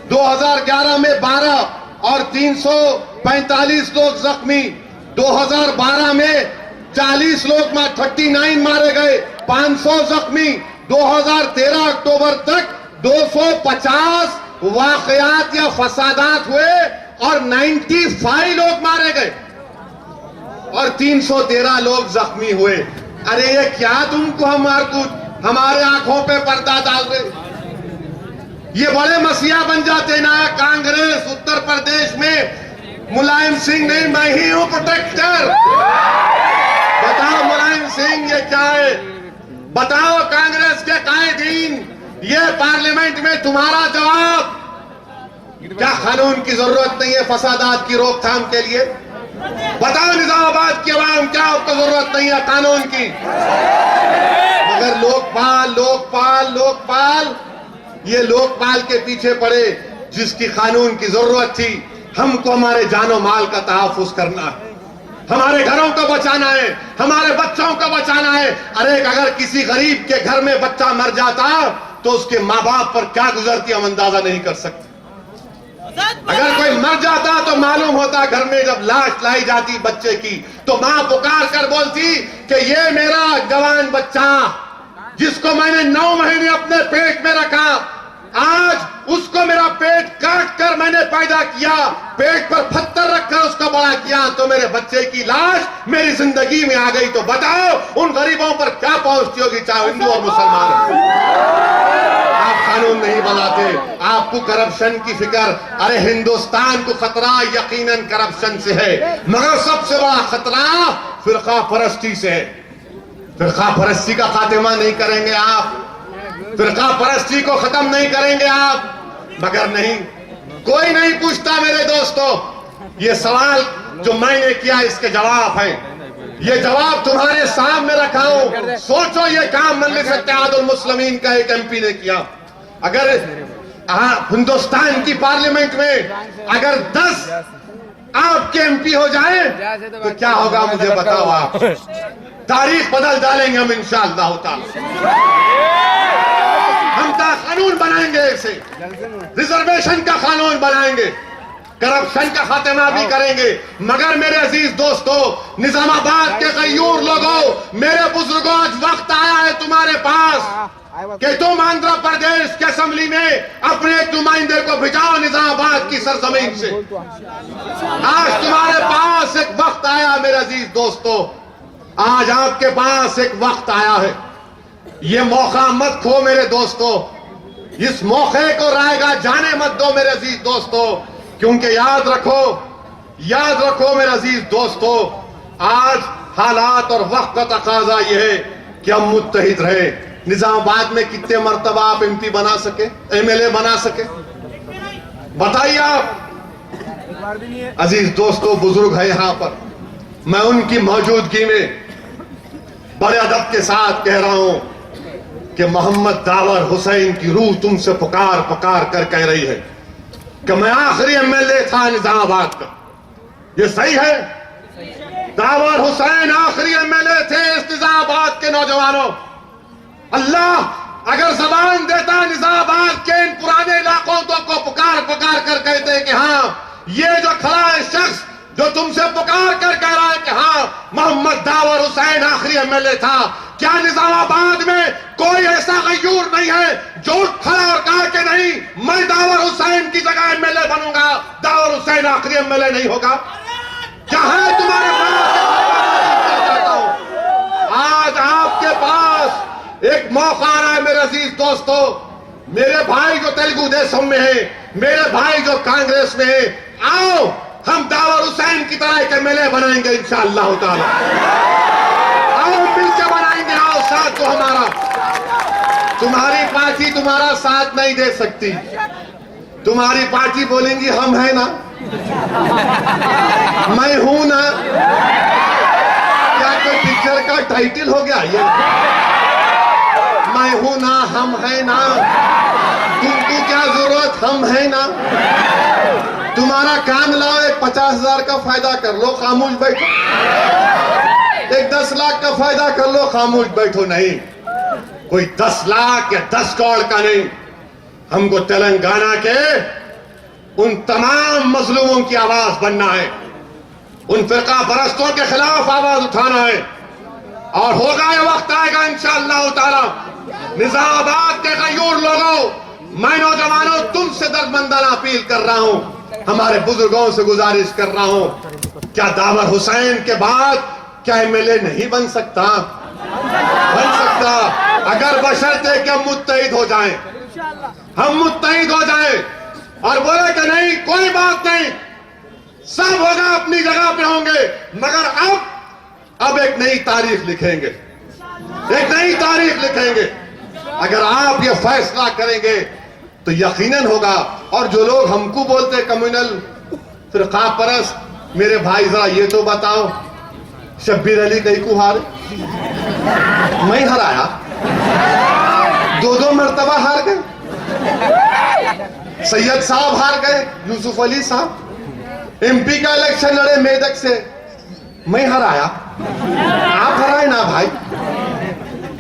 2011 में 12 और 345 लोग जख्मी, 2012 में 40 लोग 39 मारे गए, 500 जख्मी, 2013 अक्टूबर तक 250 वाकयात या फसादात हुए और 95 लोग मारे गए और 313 लोग जख्मी हुए। अरे ये क्या तुमको हमारे आंखों पे पर्दा डाल रहे? ये बड़े मसीहा बन जाते ना। कांग्रेस उत्तर प्रदेश में मुलायम सिंह नहीं, मैं ही हूं प्रोटेक्टर। बताओ मुलायम सिंह ये क्या है? बताओ कांग्रेस के कायदीन, ये पार्लियामेंट में तुम्हारा जवाब। क्या कानून की जरूरत नहीं है फसादात की रोकथाम के लिए? बताओ निजामाबाद की आवाम, क्या आपको जरूरत नहीं है कानून की? मगर लोकपाल लोकपाल लोकपाल, ये लोकपाल के पीछे पड़े जिसकी कानून की जरूरत थी। हमको हमारे जानो माल का तहफ्फुज करना है, हमारे घरों को बचाना है, हमारे बच्चों को बचाना है। अरे अगर किसी गरीब के घर में बच्चा मर जाता तो उसके माँ बाप पर क्या गुजरती हम अंदाजा नहीं कर सकते। अगर कोई मर जाता तो मालूम होता, घर में जब लाश लाई जाती बच्चे की तो मां पुकार कर बोलती कि ये मेरा जवान बच्चा जिसको मैंने 9 महीने अपने पेट में रखा, आज उसको मेरा पेट काट कर मैंने पैदा किया, पेट पर पत्थर रखकर उसको बड़ा किया, तो मेरे बच्चे की लाश मेरी जिंदगी में आ गई। तो बताओ उन गरीबों पर क्या पहुंचती होगी, चाहे हिंदू और मुसलमान हो। आप कानून नहीं बनाते, आपको करप्शन की फिक्र। अरे हिंदुस्तान को खतरा यकीनन करप्शन से है, मगर सबसे बड़ा खतरा फिरका परस्ती से है। फिरका परस्ती का खात्मा नहीं करेंगे आप, फिरका परस्ती को खत्म नहीं करेंगे आप, मगर नहीं, कोई नहीं पूछता मेरे दोस्तों। ये सवाल जो मैंने किया इसके जवाब है, ये जवाब तुम्हारे सामने रखा हूं। सोचो ये काम मजलिस इत्तेहादुल मुस्लिमीन का एक एमपी ने किया। अगर हिंदुस्तान की पार्लियामेंट में अगर 10 आपके एमपी हो जाए तो क्या होगा मुझे बताओ आप? तारीख बदल डालेंगे हम इंशाअल्लाह ताला। हम का कानून बनाएंगे, इसे रिजर्वेशन का कानून बनाएंगे, करप्शन का खात्मा भी करेंगे। मगर मेरे अजीज दोस्तों, निजामाबाद के गयूर लोगों, मेरे बुजुर्गों, आज वक्त आया है तुम्हारे पास कि तुम आंध्र प्रदेश के असेंबली में अपने नुमाइंदे को भिजाओ निजामाबाद की सरजमीन से। आज तुम्हारे पास एक वक्त आया मेरे अजीज दोस्तों, आज आपके पास एक वक्त आया है। ये मौका मत खो मेरे दोस्तों, इस मौके को रायगा जाने मत दो मेरे अजीज दोस्तों, क्योंकि याद रखो मेरे अजीज दोस्तों, आज हालात और वक्त का तकाजा यह है कि हम मुत्तहिद रहे। निजामाबाद में कितने मर्तबा आप एमपी बना सके, एमएलए बना सके, बताइए आप। अजीज दोस्तों, बुजुर्ग है यहां पर, मैं उनकी मौजूदगी में बड़े अदब के साथ कह रहा हूं कि मोहम्मद दावर हुसैन की रूह तुमसे पुकार पुकार कर कह रही है कि मैं आखिरी एमएलए था निजामाबाद का। ये सही है? दावर हुसैन आखिरी एमएलए थे इस निजामाबाद के नौजवानों। अल्लाह अगर जबान देता निजामाबाद के इन पुराने इलाकों को पुकार पुकार कर कहते कि हाँ, ये जो खड़ा है शख्स जो तुमसे पुकार कर कह रहा है कि हाँ मोहम्मद दावर हुसैन आखिरी एमएलए था, क्या निजामाबाद में कोई ऐसा गयूर नहीं है जो खड़ा और कहा कि नहीं मैं दावर हुसैन की जगह एमएलए बनूंगा, दावर हुसैन आखिरी एमएलए नहीं होगा? क्या है तुम्हारे पास? आज आपके पास एक मौका आ रहा है मेरे अजीज दोस्तों, मेरे भाई जो तेलुगु देशम में है, मेरे भाई जो कांग्रेस में है, आओ हम दावर हुसैन की तरह एक एमएलए बनाएंगे इंशाअल्लाह ताला। आओ मिलकर बनाएंगे, आओ साथ दो हमारा। तुम्हारी पार्टी तुम्हारा साथ नहीं दे सकती, तुम्हारी पार्टी बोलेंगी हम है ना, मैं हूं ना। क्या कोई पिक्चर का टाइटल हो गया ये? मैं हूं ना, हम है ना, तुमको क्या जरूरत, हम है ना। तुम्हारा काम लाओ, एक 50,000 का फायदा कर लो, खामोश बैठो। एक 10 लाख का फायदा कर लो, खामोश बैठो। नहीं, कोई 10 लाख या 10 करोड़ का नहीं। हमको तेलंगाना के उन तमाम मजलूमों की आवाज बनना है, उन फिरका परस्तों के खिलाफ आवाज उठाना है। और होगा, ये वक्त आएगा इंशाअल्लाह ताला। निजामाबाद के गयूर लोगों, मैं नौजवानों तुमसे दर्दमंदाना अपील कर रहा हूं, हमारे बुजुर्गों से गुजारिश कर रहा हूं, क्या दावर हुसैन के बाद क्या एमएलए नहीं बन सकता? बन सकता, अगर बशर्ते कि हम मुत्तहिद हो जाएं, हम मुत्तहिद हो जाएं और बोले कि नहीं कोई बात नहीं, सब होगा, अपनी जगह पे होंगे, मगर अब एक नई तारीख लिखेंगे, एक नई तारीख लिखेंगे। अगर आप ये फैसला करेंगे तो यकीनन होगा। और जो लोग हमको बोलते कम्युनल फिरका परस्त, मेरे भाई जरा ये तो बताओ, शब्बीर अली कहीं को हारे? मैं हराया, 2-2 मरतबा हार गए। सैयद साहब हार गए, यूसुफ अली साहब एमपी का इलेक्शन लड़े मेदक से, मैं हराया, आप हराए ना भाई।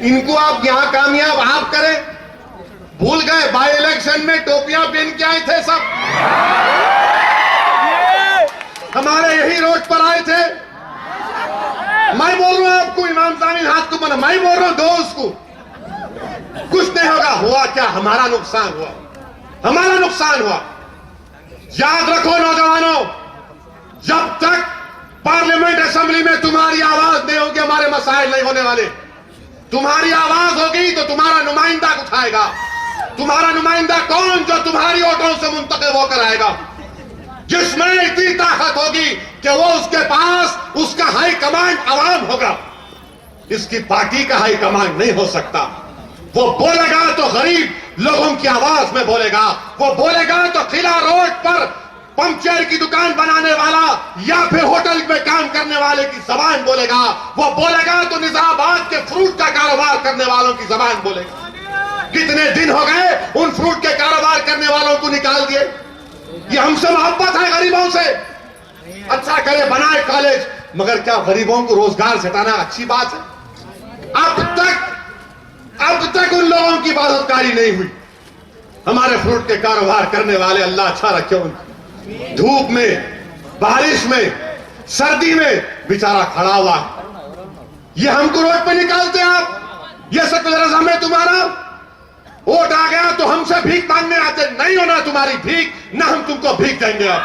इनको आप यहां कामयाब आप करें, भूल गए बाई इलेक्शन में टोपियां पहन के आए थे सब, हमारे यही रोड पर आए थे। मैं बोल रहा हूं आपको, इमाम सामीन हाथ को बना, मैं बोल रहा हूं दो उसको, कुछ नहीं होगा। हुआ क्या? हमारा नुकसान हुआ, हमारा नुकसान हुआ। याद रखो नौजवानों, जब तक पार्लियामेंट असेंबली में तुम्हारी आवाज नहीं होगी, हमारे मसाइल नहीं होने वाले। तुम्हारी आवाज होगी तो तुम्हारा नुमाइंदा उठाएगा। तुम्हारा नुमाइंदा कौन? जो तुम्हारी वोटों से मुंतखब होकर आएगा, जिसमें इतनी ताकत होगी कि वो उसके पास उसका हाई कमांड आवाम होगा। इसकी पार्टी का हाई कमांड नहीं हो सकता। वो बोलेगा तो गरीब लोगों की आवाज में बोलेगा, वो बोलेगा तो किला रोड पर पंक्चर की दुकान बनाने वाला या फिर होटल में काम करने वाले की जबान बोलेगा, वो बोलेगा तो निजामाबाद के फ्रूट का कारोबार करने वालों की जबान बोलेगा। कितने दिन हो गए उन फ्रूट के कारोबार करने वालों को निकाल दिए। ये हमसे मोहब्बत है गरीबों से, अच्छा करे बनाए कॉलेज, मगर क्या गरीबों को रोजगार से हटाना अच्छी बात है? अब तक उन लोगों की इबादतकारी नहीं हुई। हमारे फ्रूट के कारोबार करने वाले, अल्लाह अच्छा रखे उनको, धूप में, बारिश में, सर्दी में बेचारा खड़ा हुआ, ये हमको रोड पे निकालते आप। ये सेकुलरिज्म है तुम्हारा। वोट आ गया तो हमसे भीख मांगने आते, नहीं होना तुम्हारी भीख, ना हम तुमको भीख देंगे। अब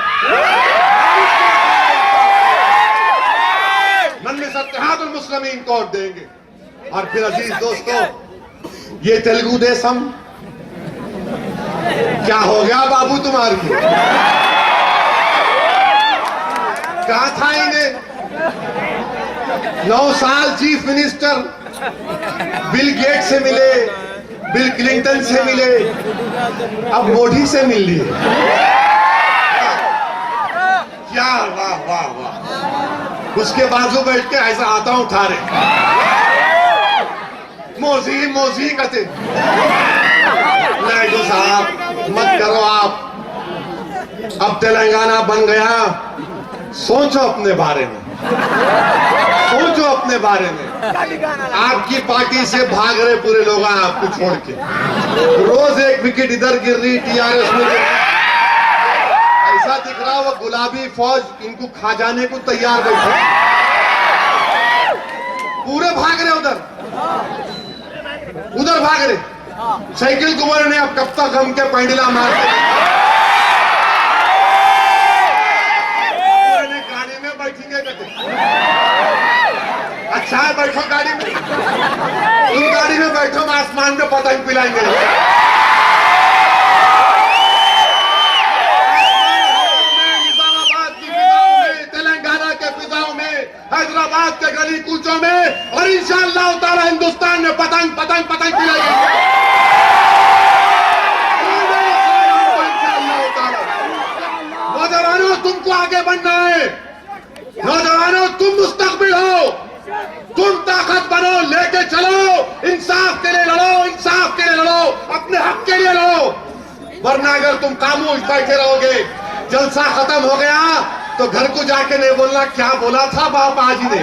मजलिस इत्तेहादुल मुस्लिमीन को वोट देंगे। और फिर अजीज दोस्तों, ये तेलुगु देशम क्या हो गया बाबू तुम्हारी? कहा था इन्हें 9 साल चीफ मिनिस्टर बिल गेट से मिले, बिल क्लिंटन से मिले, अब मोदी से मिल लिए। क्या वाह वाह वाह, उसके बाजू बैठ के ऐसा आता उठा रहे, मोजी मोजी कहते। नायडू साहब मत करो आप, अब तेलंगाना बन गया, सोचो अपने बारे में, सोचो अपने बारे में। आपकी पार्टी से भाग रहे पूरे लोग आपको छोड़ के, रोज एक विकेट इधर गिर रही टीआरएस में, ऐसा दिख रहा वो गुलाबी फौज इनको खा जाने को तैयार बैठे, पूरे भाग रहे उधर भाग रहे। साइकिल कुमार ने अब कब तक हम के पैंडला मारते, गाड़ी में बैठेंगे कहते, अच्छा है बैठो गाड़ी में, तुम गाड़ी में बैठो, हम आसमान में पतंग पिलाएंगे। निजामाबाद की फिजाओं में, तेलंगाना के फिजाओं में, हैदराबाद के गली कूचों में, और इंशाअल्लाह ताला हिंदुस्तान में पतंग पतंग पतंग पिलाएंगे। नौजवानों तुमको आगे बढ़ना है, नौजवानों तुम मुस्तकबिल हो, तुम ताकत बनो, लेके चलो, इंसाफ के लिए लड़ो, इंसाफ के लिए लड़ो, अपने हक के लिए लड़ो। वरना अगर तुम खामोश बैठे रहोगे, जलसा खत्म हो गया तो घर को जाके नहीं बोलना क्या बोला था बाबा जी ने,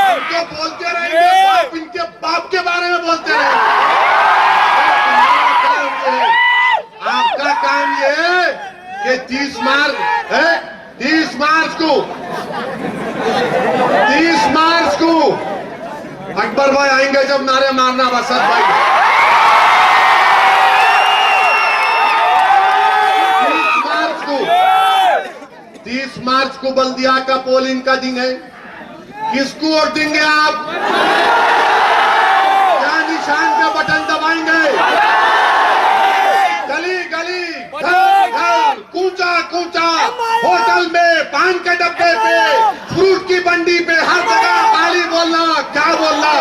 इनके बोलते रहेंगे बाप, इनके बाप 30 मार्च है, 30 मार्च को अकबर भाई आएंगे जब नारे मारना वसत भाई। 30 मार्च को बल्दिया का पोलिंग का दिन है। किसको वोट देंगे आप? क्या निशान पे बटन दबाएंगे? गली गली, घर घर, कूचा कूचा, होटल में, पान के डब्बे पे, फ्रूट की मंडी पे, हर जगह गाली बोलना, क्या बोलना?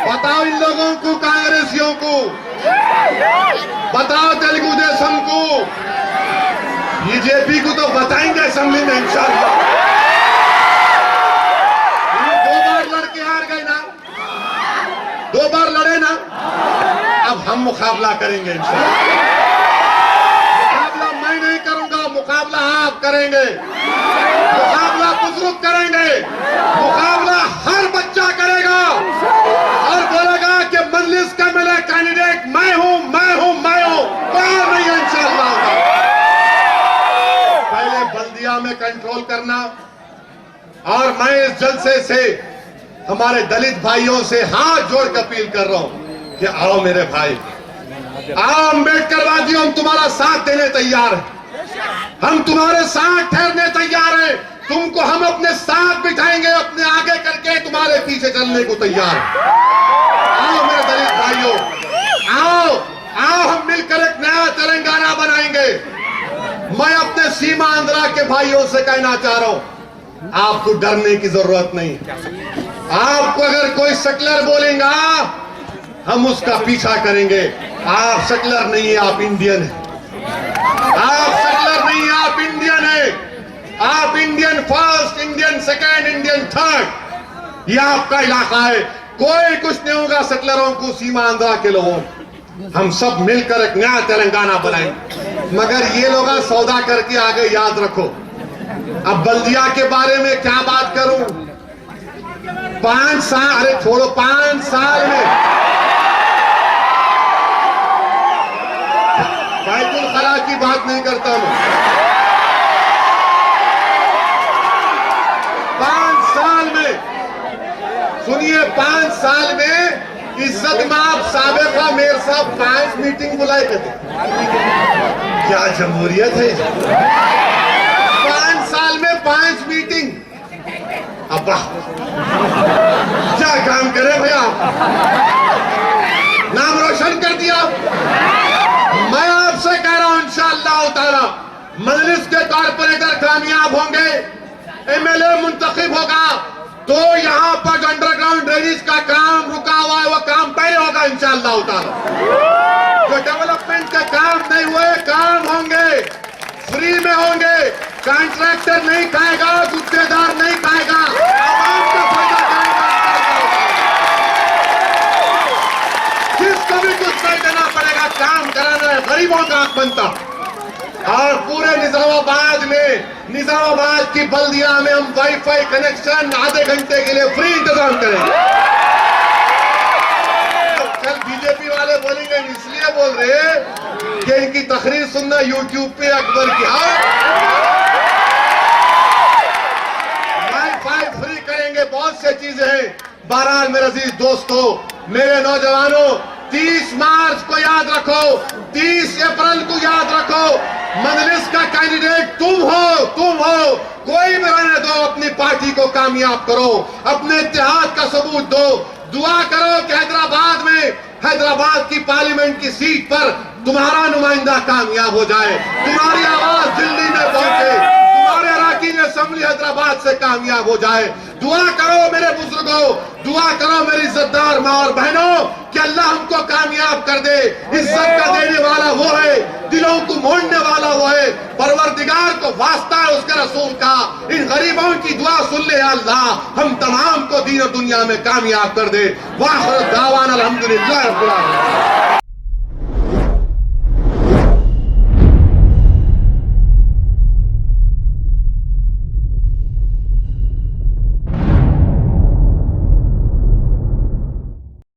बताओ इन लोगों को, कांग्रेसियों को, बताओ तेलुगु देशम को, बीजेपी को तो बताएंगे असेंबली में इंशाल्लाह। 2 बार लड़के हार गए ना, 2 बार लड़े ना, अब हम मुकाबला करेंगे इंशाल्लाह। मुकाबला मैं नहीं करूंगा, मुकाबला आप करेंगे, मुकाबला बुजुर्ग करेंगे, मुकाबला हर बच्चा करेगा और बोलेगा कि मजलिस का मेरा कैंडिडेट मैं हूं, मैं हूं, मैं हूं, कोई नहीं है इंशाल्लाह। पहले बल्दिया में कंट्रोल करना। और मैं इस जलसे से हमारे दलित भाइयों से हाथ जोड़ कर अपील कर रहा हूं कि आओ मेरे भाई, आओ अम्बेडकरवादियों, हम तुम्हारा साथ देने तैयार हैं, हम तुम्हारे साथ ठहरने तैयार हैं, तुमको हम अपने साथ बिठाएंगे, अपने आगे करके तुम्हारे पीछे चलने को तैयार हैं। आओ मेरे दलित भाइयों, आओ आओ, हम मिलकर एक नया तेलंगाना बनाएंगे। मैं अपने सीमा आंध्रा के भाइयों से कहना चाह रहा हूं, आपको डरने की जरूरत नहीं। आपको अगर कोई सेक्युलर बोलेगा हम उसका पीछा करेंगे। आप सेक्युलर नहीं है, आप इंडियन है। आप सेक्युलर नहीं है, आप इंडियन है। आप Indian first, Indian second, Indian third, ये आपका इलाका है। कोई कुछ नहीं होगा सेक्युलरों को, सीमा आंध्रा के लोगों। हम सब मिलकर एक नया तेलंगाना बनाएंगे। मगर ये लोग सौदा करके आगे, याद रखो। अब बल्दिया के बारे में क्या बात करूं? 5 साल, अरे छोड़ो, 5 साल में बैतुल खला की बात नहीं करता मैं। 5 साल में, सुनिए, 5 साल में इज्जत माफ साबिका मेयर साहब 5 मीटिंग बुलाए थे। क्या जमहूरियत है? 5 साल में 5 मीटिंग। अब क्या काम करे भैया, नाम रोशन कर दिया। मैं आपसे कह रहा हूं इंशाअल्लाह ताला मजलिस के कॉर्पोरेटर कामयाब होंगे, एमएलए मुंतखब होगा, तो यहां पर अंडरग्राउंड ड्रेनेज का काम रुका हुआ है, वो काम पहले होगा इंशाअल्लाह ताला। जो डेवलपमेंट का काम नहीं हुए, काम होंगे, फ्री में होंगे। कॉन्ट्रैक्टर नहीं खाएगा, गुत्तेदार नहीं खाएगा, आवाम का फायदा करेगा। जिसको भी कुछ नहीं देना पड़ेगा, काम कराना है, गरीबों का हक बनता। और पूरे निजामाबाद की बल्दिया में हम वाईफाई कनेक्शन आधे घंटे के लिए फ्री इंतजाम करेंगे। कल बीजेपी वाले बोलेंगे, इसलिए बोल रहे कि इनकी तकरीर सुनना यूट्यूब पे अकबर की। वाईफाई फ्री करेंगे, बहुत से चीजें हैं। बहरहाल मेरे अजीज दोस्तों, मेरे नौजवानों, 30 मार्च को याद रखो, 30 अप्रैल को याद रखो, मजलिस का कैंडिडेट तुम हो, तुम हो। कोई भी रहने दो, अपनी पार्टी को कामयाब करो, अपने इत्तेहाद का सबूत दो। दुआ करो कि हैदराबाद की पार्लियामेंट की सीट पर तुम्हारा नुमाइंदा कामयाब हो जाए, तुम्हारी आवाज दिल्ली में पहुंचे, तुम्हारे अराकीन असेंबली हैदराबाद से कामयाब हो जाए। दुआ करो मेरे बुजुर्गों, दुआ करो मेरी इज्जतदार माँ और बहनों कि अल्लाह हमको कामयाब कर दे। इज्जत का देने वाला वो है, दिलों को मोड़ने वाला वो है। परवरदिगार को वास्ता है उसके रसूल का, इन गरीबों की दुआ सुन ले अल्लाह, हम तमाम को दीन और दुनिया में कामयाब कर दे। वाखिर दावाना अल्हम्दुलिल्लाह रब्बिल आलमीन।